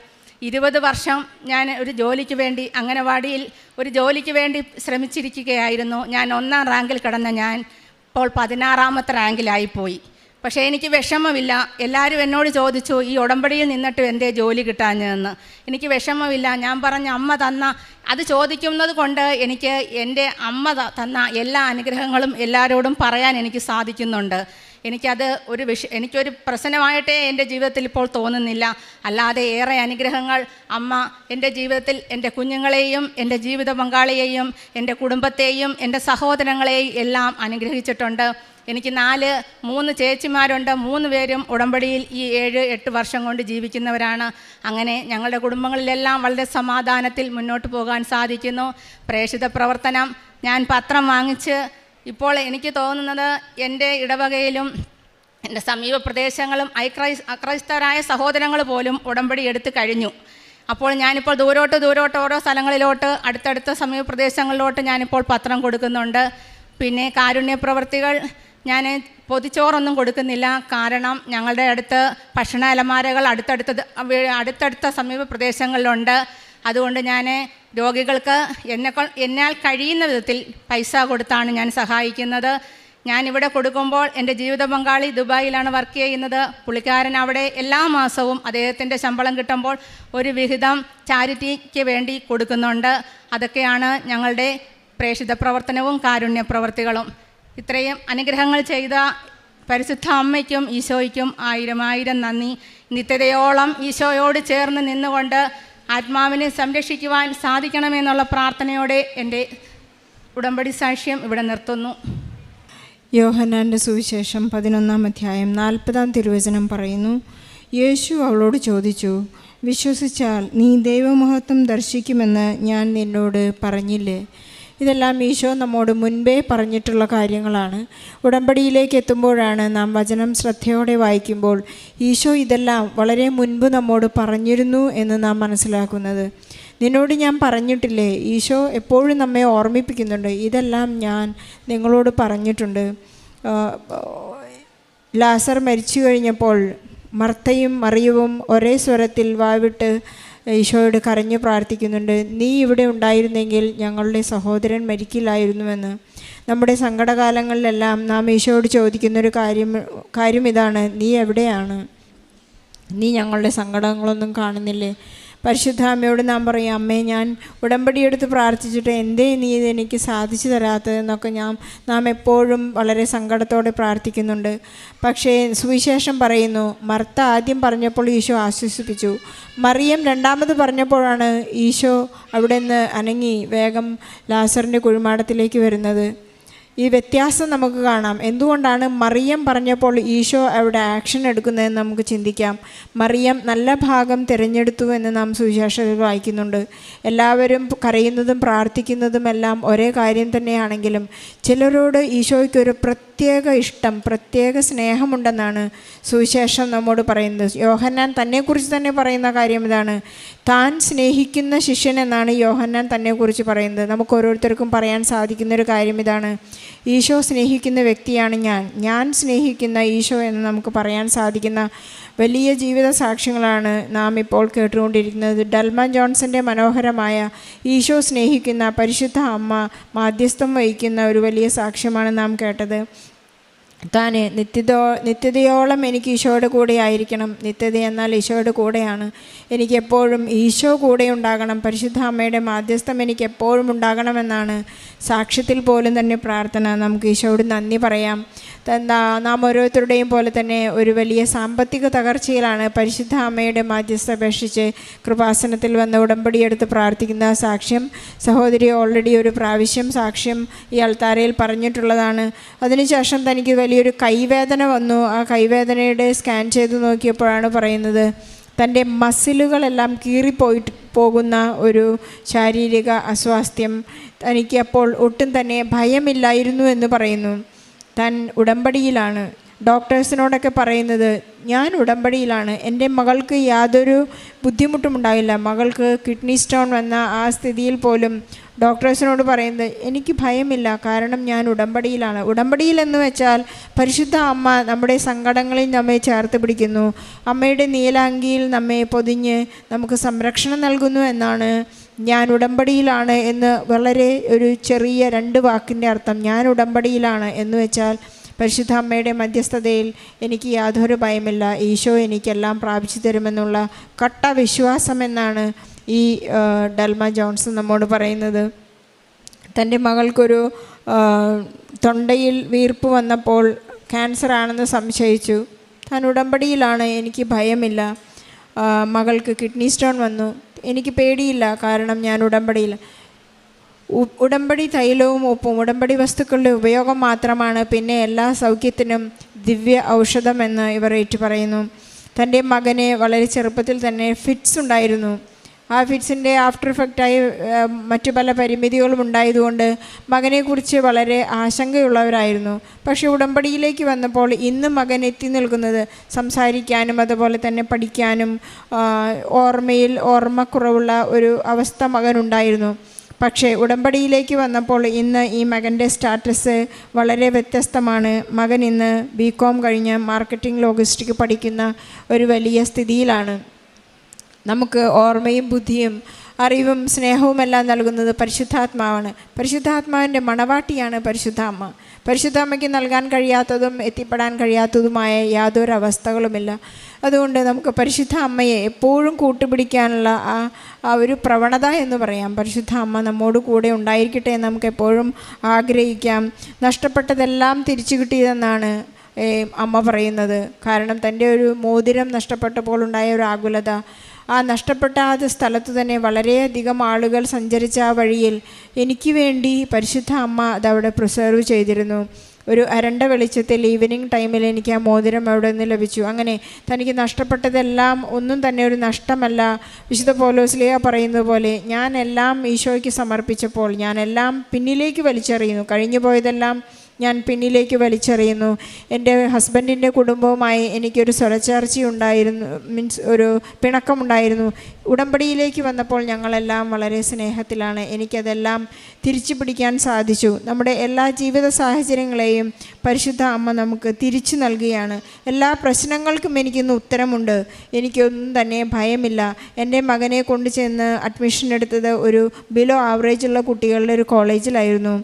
20 വർഷം ഞാൻ ഒരു ജോലിക്ക് വേണ്ടി അംഗനവാടിയിൽ ഒരു ജോലിക്ക് വേണ്ടി ശ്രമിച്ചിരിക്കുകയായിരുന്നു. ഞാൻ 1-ാം റാങ്കിൽ കിടന്ന ഞാൻ ഇപ്പോൾ 16-ാമത്തെ റാങ്കിലായിപ്പോയി. പക്ഷേ എനിക്ക് വിഷമമില്ല. എല്ലാവരും എന്നോട് ചോദിച്ചു, ഈ ഉടമ്പടിയിൽ നിന്നിട്ട് എന്തേ ജോലി കിട്ടാഞ്ഞതെന്ന്. എനിക്ക് വിഷമമില്ല. ഞാൻ പറഞ്ഞ അമ്മ തന്ന അത് ചോദിക്കുന്നത് കൊണ്ട് എനിക്ക് എൻ്റെ അമ്മ തന്ന എല്ലാ അനുഗ്രഹങ്ങളും എല്ലാവരോടും പറയാൻ എനിക്ക് സാധിക്കുന്നുണ്ട്. എനിക്കത് എനിക്കൊരു പ്രശ്നമായിട്ടേ എൻ്റെ ജീവിതത്തിൽ ഇപ്പോൾ തോന്നുന്നില്ല. അല്ലാതെ ഏറെ അനുഗ്രഹങ്ങൾ അമ്മ എൻ്റെ ജീവിതത്തിൽ എൻ്റെ കുഞ്ഞുങ്ങളെയും എൻ്റെ ജീവിത പങ്കാളിയെയും എൻ്റെ കുടുംബത്തെയും എൻ്റെ സഹോദരങ്ങളെയും എല്ലാം അനുഗ്രഹിച്ചിട്ടുണ്ട്. എനിക്ക് 3 ചേച്ചിമാരുണ്ട്. 3 പേരും ഉടമ്പടിയിൽ ഈ 7-8 വർഷം കൊണ്ട് ജീവിക്കുന്നവരാണ്. അങ്ങനെ ഞങ്ങളുടെ കുടുംബങ്ങളിലെല്ലാം വളരെ സമാധാനത്തിൽ മുന്നോട്ട് പോകാൻ സാധിക്കുന്നു. പ്രേക്ഷിത പ്രവർത്തനം ഞാൻ പത്രം വാങ്ങിച്ച് ഇപ്പോൾ എനിക്ക് തോന്നുന്നത് എൻ്റെ ഇടവകയിലും എൻ്റെ സമീപ പ്രദേശങ്ങളും അക്രൈസ്തവരായ സഹോദരങ്ങൾ പോലും ഉടമ്പടി എടുത്തു കഴിഞ്ഞു. അപ്പോൾ ഞാനിപ്പോൾ ദൂരോട്ട് ഓരോ സ്ഥലങ്ങളിലോട്ട് അടുത്തടുത്ത സമീപ പ്രദേശങ്ങളിലോട്ട് ഞാനിപ്പോൾ പത്രം കൊടുക്കുന്നുണ്ട്. പിന്നെ കാരുണ്യ പ്രവർത്തികൾ ഞാൻ പൊതിച്ചോറൊന്നും കൊടുക്കുന്നില്ല. കാരണം ഞങ്ങളുടെ അടുത്ത് ഭക്ഷണ അലമാരകൾ അടുത്തടുത്ത സമീപ പ്രദേശങ്ങളിലുണ്ട്. അതുകൊണ്ട് ഞാൻ രോഗികൾക്ക് എന്നാൽ കഴിയുന്ന വിധത്തിൽ പൈസ കൊടുത്താണ് ഞാൻ സഹായിക്കുന്നത്. ഞാനിവിടെ കൊടുക്കുമ്പോൾ എൻ്റെ ജീവിത പങ്കാളി ദുബായിലാണ് വർക്ക് ചെയ്യുന്നത്. പുള്ളിക്കാരൻ അവിടെ എല്ലാ മാസവും അദ്ദേഹത്തിൻ്റെ ശമ്പളം കിട്ടുമ്പോൾ ഒരു വിഹിതം ചാരിറ്റിക്ക് വേണ്ടി കൊടുക്കുന്നുണ്ട്. അതൊക്കെയാണ് ഞങ്ങളുടെ പ്രേക്ഷിത പ്രവർത്തനവും കാരുണ്യ പ്രവർത്തികളും. ഇത്രയും അനുഗ്രഹങ്ങൾ ചെയ്ത പരിശുദ്ധ അമ്മയ്ക്കും ഈശോയ്ക്കും 1000 നന്ദി. നിത്യതയോളം ഈശോയോട് ചേർന്ന് നിന്നുകൊണ്ട് ആത്മാവിനെ സംരക്ഷിക്കുവാൻ സാധിക്കണമെന്നുള്ള പ്രാർത്ഥനയോടെ എൻ്റെ ഉടമ്പടി സാക്ഷ്യം ഇവിടെ നിർത്തുന്നു. യോഹന്നാൻ്റെ സുവിശേഷം 11-ാം അധ്യായം 40-ാം തിരുവചനം പറയുന്നു, യേശു അവളോട് ചോദിച്ചു, വിശ്വസിച്ചാൽ നീ ദൈവമഹത്വം ദർശിക്കുമെന്ന് ഞാൻ നിന്നോട് പറഞ്ഞില്ലേ? ഇതെല്ലാം ഈശോ നമ്മോട് മുൻപേ പറഞ്ഞിട്ടുള്ള കാര്യങ്ങളാണ്. ഉടമ്പടിയിലേക്ക് എത്തുമ്പോഴാണ് നാം വചനം ശ്രദ്ധയോടെ വായിക്കുമ്പോൾ ഈശോ ഇതെല്ലാം വളരെ മുൻപ് നമ്മോട് പറഞ്ഞിരുന്നു എന്ന് നാം മനസ്സിലാക്കുന്നത്. നിന്നോട് ഞാൻ പറഞ്ഞിട്ടില്ലേ? ഈശോ എപ്പോഴും നമ്മെ ഓർമ്മിപ്പിക്കുന്നുണ്ട്, ഇതെല്ലാം ഞാൻ നിങ്ങളോട് പറഞ്ഞിട്ടുണ്ട്. ലാസർ മരിച്ചു കഴിഞ്ഞപ്പോൾ മർത്തയും മറിയവും ഒരേ സ്വരത്തിൽ വാവിട്ട് ഈശോയോട് കരഞ്ഞു പ്രാർത്ഥിക്കുന്നുണ്ട്, നീ ഇവിടെ ഉണ്ടായിരുന്നെങ്കിൽ ഞങ്ങളുടെ സഹോദരൻ മരിക്കില്ലായിരുന്നുവെന്ന്. നമ്മുടെ സങ്കടകാലങ്ങളിലെല്ലാം നാം ഈശോയോട് ചോദിക്കുന്നൊരു കാര്യം ഇതാണ്, നീ എവിടെയാണ്? നീ ഞങ്ങളുടെ സങ്കടങ്ങളൊന്നും കാണുന്നില്ലേ? പരിശുദ്ധ അമ്മയോട് നാം പറയും, അമ്മേ, ഞാൻ ഉടമ്പടിയെടുത്ത് പ്രാർത്ഥിച്ചിട്ട് എന്തേ നീ ഇതെനിക്ക് സാധിച്ചു തരാത്തതെന്നൊക്കെ നാം എപ്പോഴും വളരെ സങ്കടത്തോടെ പ്രാർത്ഥിക്കുന്നുണ്ട്. പക്ഷേ സുവിശേഷം പറയുന്നു, മർത്ത ആദ്യം പറഞ്ഞപ്പോൾ ഈശോ ആശ്വസിപ്പിച്ചു, മറിയം രണ്ടാമത് പറഞ്ഞപ്പോഴാണ് ഈശോ അവിടെ നിന്ന് അനങ്ങി വേഗം ലാസറിൻ്റെ കുഴിമാടത്തിലേക്ക് വരുന്നത്. ഈ വ്യത്യാസം നമുക്ക് കാണാം. എന്തുകൊണ്ടാണ് മറിയം പറഞ്ഞപ്പോൾ ഈശോ അവിടെ ആക്ഷൻ എടുക്കുന്നതെന്ന് നമുക്ക് ചിന്തിക്കാം. മറിയം നല്ല ഭാഗം തിരഞ്ഞെടുത്തു എന്ന് നാം സുവിശേഷത്തിൽ വായിക്കുന്നുണ്ട്. എല്ലാവരും കരയുന്നതും പ്രാർത്ഥിക്കുന്നതുമെല്ലാം ഒരേ കാര്യം തന്നെയാണെങ്കിലും ചിലരോട് ഈശോയ്ക്കൊരു പ്രത്യേക ഇഷ്ടം, പ്രത്യേക സ്നേഹമുണ്ടെന്നാണ് സുവിശേഷം നമ്മോട് പറയുന്നത്. യോഹന്നാൻ തന്നെക്കുറിച്ച് തന്നെ പറയുന്ന കാര്യം ഇതാണ്, താൻ സ്നേഹിക്കുന്ന ശിഷ്യൻ എന്നാണ് യോഹന്നാൻ തന്നെക്കുറിച്ച് പറയുന്നത്. നമുക്ക് ഓരോരുത്തർക്കും പറയാൻ സാധിക്കുന്നൊരു കാര്യം ഇതാണ്, ഈശോ സ്നേഹിക്കുന്ന വ്യക്തിയാണ് ഞാൻ സ്നേഹിക്കുന്ന ഈശോ എന്ന് നമുക്ക് പറയാൻ സാധിക്കുന്ന വലിയ ജീവിത സാക്ഷ്യങ്ങളാണ് നാം ഇപ്പോൾ കേട്ടുകൊണ്ടിരിക്കുന്നത്. ഡൽമൻ ജോൺസൻ്റെ മനോഹരമായ ഈശോ സ്നേഹിക്കുന്ന പരിശുദ്ധ അമ്മ മാധ്യസ്ഥം വഹിക്കുന്ന ഒരു വലിയ സാക്ഷ്യമാണ് നാം കേട്ടത്. താൻ നിത്യതയോളം എനിക്ക് ഈശോയുടെ കൂടെ ആയിരിക്കണം. നിത്യത എന്നാൽ ഈശോയുടെ കൂടെയാണ്. എനിക്കെപ്പോഴും ഈശോ കൂടെ ഉണ്ടാകണം. പരിശുദ്ധ അമ്മയുടെ മാധ്യസ്ഥം എനിക്ക് എപ്പോഴും ഉണ്ടാകണമെന്നാണ് സാക്ഷ്യത്തിൽ പോലും തന്നെ പ്രാർത്ഥന. നമുക്ക് ഈശോയോട് നന്ദി പറയാം. നാം ഓരോരുത്തരുടെയും പോലെ തന്നെ ഒരു വലിയ സാമ്പത്തിക തകർച്ചയിലാണ് പരിശുദ്ധ അമ്മയുടെ മാധ്യസ്ഥ അപേക്ഷിച്ച് കൃപാസനത്തിൽ വന്ന് ഉടമ്പടിയെടുത്ത് പ്രാർത്ഥിക്കുന്ന സാക്ഷ്യം സഹോദരി ഓൾറെഡി ഒരു പ്രാവശ്യം സാക്ഷ്യം ഈ അൾത്താരയിൽ പറഞ്ഞിട്ടുള്ളതാണ്. അതിനുശേഷം തനിക്ക് വലിയൊരു കൈവേദന വന്നു. ആ കൈവേദനയുടെ സ്കാൻ ചെയ്ത് നോക്കിയപ്പോഴാണ് പറയുന്നത്, തൻ്റെ മസിലുകളെല്ലാം പോകുന്ന ഒരു ശാരീരിക അസ്വാസ്ഥ്യം. തനിക്ക് അപ്പോൾ ഒട്ടും തന്നെ ഭയമില്ലായിരുന്നു എന്ന് പറയുന്നു. താൻ ഉടമ്പടിയിലാണ്. ഡോക്ടേഴ്സിനോടൊക്കെ പറയുന്നത്, ഞാൻ ഉടമ്പടിയിലാണ്, എൻ്റെ മകൾക്ക് യാതൊരു ബുദ്ധിമുട്ടും ഉണ്ടായില്ല. മകൾക്ക് കിഡ്നി സ്റ്റോൺ വന്ന ആ സ്ഥിതിയിൽ പോലും ഡോക്ടേഴ്സിനോട് പറയുന്നത്, എനിക്ക് ഭയമില്ല, കാരണം ഞാൻ ഉടമ്പടിയിലാണ്. ഉടമ്പടിയിലെന്ന് വെച്ചാൽ പരിശുദ്ധ അമ്മ നമ്മുടെ സങ്കടങ്ങളിൽ നമ്മെ ചേർത്ത് പിടിക്കുന്നു. അമ്മയുടെ നീലാങ്കിയിൽ നമ്മെ പൊതിഞ്ഞ് നമുക്ക് സംരക്ഷണം നൽകുന്നു എന്നാണ് ഞാൻ ഉടമ്പടിയിലാണ് എന്ന് വളരെ ഒരു ചെറിയ 2 വാക്കിൻ്റെ അർത്ഥം. ഞാൻ ഉടമ്പടിയിലാണ് എന്ന് വെച്ചാൽ പരിശുദ്ധ അമ്മയുടെ മധ്യസ്ഥതയിൽ എനിക്ക് യാതൊരു ഭയമില്ല, ഈശോ എനിക്കെല്ലാം പ്രാപിച്ചു തരുമെന്നുള്ള കട്ട വിശ്വാസമെന്നാണ് ഈ ഡൽമ ജോൺസൺ നമ്മോട് പറയുന്നത്. തൻ്റെ മകൾക്കൊരു തൊണ്ടയിൽ വീർപ്പ് വന്നപ്പോൾ ക്യാൻസർ ആണെന്ന് സംശയിച്ചു. താൻ ഉടമ്പടിയിലാണ്, എനിക്ക് ഭയമില്ല. മകൾക്ക് കിഡ്നി സ്റ്റോൺ വന്നു, എനിക്ക് പേടിയില്ല, കാരണം ഞാൻ ഉടമ്പടിയിൽ. ഉടമ്പടി തൈലവും ഉപ്പും ഉടമ്പടി വസ്തുക്കളുടെ ഉപയോഗം മാത്രമാണ് പിന്നെ എല്ലാ സൗഖ്യത്തിനും ദിവ്യ ഔഷധമെന്ന് ഇവർ ഏറ്റു പറയുന്നു. തൻ്റെ മകന് വളരെ ചെറുപ്പത്തിൽ തന്നെ ഫിറ്റ്സ് ഉണ്ടായിരുന്നു. ആ ഫിറ്റ്സിൻ്റെ ആഫ്റ്റർ ഇഫക്റ്റായി മറ്റു പല പരിമിതികളും ഉണ്ടായതുകൊണ്ട് മകനെക്കുറിച്ച് വളരെ ആശങ്കയുള്ളവരായിരുന്നു. പക്ഷേ ഉടമ്പടിയിലേക്ക് വന്നപ്പോൾ ഇന്ന് മകൻ എത്തി നിൽക്കുന്നത് സംസാരിക്കാനും അതുപോലെ തന്നെ പഠിക്കാനും ഓർമ്മക്കുറവുള്ള ഒരു അവസ്ഥ മകനുണ്ടായിരുന്നു. പക്ഷേ ഉടമ്പടിയിലേക്ക് വന്നപ്പോൾ ഇന്ന് ഈ മകൻ്റെ സ്റ്റാറ്റസ് വളരെ വ്യത്യസ്തമാണ്. മകൻ ഇന്ന് BCom കഴിഞ്ഞ് മാർക്കറ്റിംഗ് ലോജിസ്റ്റിക് പഠിക്കുന്ന ഒരു വലിയ സ്ഥിതിയിലാണ്. നമുക്ക് ഓർമ്മയും ബുദ്ധിയും അറിവും സ്നേഹവും എല്ലാം നൽകുന്നത് പരിശുദ്ധാത്മാവാണ്. പരിശുദ്ധാത്മാവിൻ്റെ മണവാട്ടിയാണ് പരിശുദ്ധ അമ്മ. പരിശുദ്ധ അമ്മയ്ക്ക് നൽകാൻ കഴിയാത്തതും എത്തിപ്പെടാൻ കഴിയാത്തതുമായ യാതൊരു അവസ്ഥകളുമില്ല. അതുകൊണ്ട് നമുക്ക് പരിശുദ്ധ അമ്മയെ എപ്പോഴും കൂട്ടുപിടിക്കാനുള്ള ആ ഒരു പ്രവണത എന്ന് പറയാം. പരിശുദ്ധ അമ്മ നമ്മോട് കൂടെ ഉണ്ടായിരിക്കട്ടെ എന്ന് നമുക്ക് എപ്പോഴും ആഗ്രഹിക്കാം. നഷ്ടപ്പെട്ടതെല്ലാം തിരിച്ചു കിട്ടിയതെന്നാണ് അമ്മ പറയുന്നത്. കാരണം തൻ്റെ ഒരു മോതിരം നഷ്ടപ്പെട്ടപ്പോൾ ഉണ്ടായ ഒരു ആകുലത, ആ നഷ്ടപ്പെട്ട ആ സ്ഥലത്ത് തന്നെ വളരെയധികം ആളുകൾ സഞ്ചരിച്ച ആ വഴിയിൽ എനിക്ക് വേണ്ടി പരിശുദ്ധ അമ്മ അതവിടെ പ്രിസർവ് ചെയ്തിരുന്നു. ഒരു അരണ്ട വെളിച്ചത്തിൽ ഈവനിങ് ടൈമിൽ എനിക്ക് ആ മോതിരം അവിടെ നിന്ന് ലഭിച്ചു. അങ്ങനെ തനിക്ക് നഷ്ടപ്പെട്ടതെല്ലാം ഒന്നും തന്നെ ഒരു നഷ്ടമല്ല. വിശുദ്ധ പൗലോസ്ലീഹ പറയുന്നത് പോലെ, ഞാൻ എല്ലാം ഈശോയ്ക്ക് സമർപ്പിച്ചപ്പോൾ ഞാനെല്ലാം പിന്നിലേക്ക് വലിച്ചെറിയുന്നു, കഴിഞ്ഞു പോയതെല്ലാം ഞാൻ പിന്നിലേക്ക് വലിച്ചെറിയുന്നു. എൻ്റെ ഹസ്ബൻഡിൻ്റെ കുടുംബവുമായി എനിക്കൊരു സ്വരച്ചേർച്ചയുണ്ടായിരുന്നു, ഒരു പിണക്കമുണ്ടായിരുന്നു. ഉടമ്പടിയിലേക്ക് വന്നപ്പോൾ ഞങ്ങളെല്ലാം വളരെ സ്നേഹത്തിലാണ്. എനിക്കതെല്ലാം തിരിച്ചു പിടിക്കാൻ സാധിച്ചു. നമ്മുടെ എല്ലാ ജീവിത സാഹചര്യങ്ങളെയും പരിശുദ്ധ അമ്മ നമുക്ക് തിരിച്ചു നൽകുകയാണ്. എല്ലാ പ്രശ്നങ്ങൾക്കും എനിക്കിന്ന് ഉത്തരമുണ്ട്. എനിക്കൊന്നും തന്നെ ഭയമില്ല. എൻ്റെ മകനെ കൊണ്ടു ചെന്ന് അഡ്മിഷൻ എടുത്തത് ഒരു ബിലോ ആവറേജുള്ള കുട്ടികളുടെ ഒരു കോളേജിലായിരുന്നു.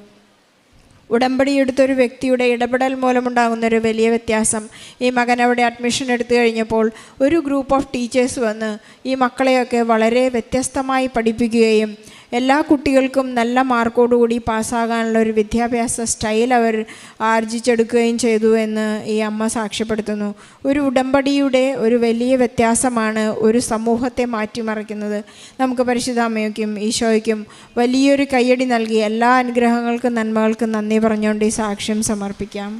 ഉടമ്പടി എടുത്തൊരു വ്യക്തിയുടെ ഇടപെടൽ മൂലമുണ്ടാകുന്നൊരു വലിയ വ്യത്യാസം. ഈ മകൻ അവിടെ അഡ്മിഷൻ എടുത്തു കഴിഞ്ഞപ്പോൾ ഒരു ഗ്രൂപ്പ് ഓഫ് ടീച്ചേഴ്സ് വന്ന് ഈ മക്കളെയൊക്കെ വളരെ വ്യത്യസ്തമായി പഠിപ്പിക്കുകയും എല്ലാ കുട്ടികൾക്കും നല്ല മാർക്കോടുകൂടി പാസ്സാകാനുള്ള ഒരു വിദ്യാഭ്യാസ സ്റ്റൈൽ അവർ ആർജിച്ചെടുക്കുകയും ചെയ്തു എന്ന് ഈ അമ്മ സാക്ഷ്യപ്പെടുത്തുന്നു. ഒരു ഉടമ്പടിയുടെ ഒരു വലിയ വ്യത്യാസമാണ് ഒരു സമൂഹത്തെ മാറ്റിമറിക്കുന്നത്. നമുക്ക് പരിശുദ്ധ അമ്മയ്ക്കും ഈശോയ്ക്കും വലിയൊരു കയ്യടി നൽകി എല്ലാ അനുഗ്രഹങ്ങൾക്കും നന്മകൾക്കും നന്ദി പറഞ്ഞുകൊണ്ട് ഈ സാക്ഷ്യം സമർപ്പിക്കാം.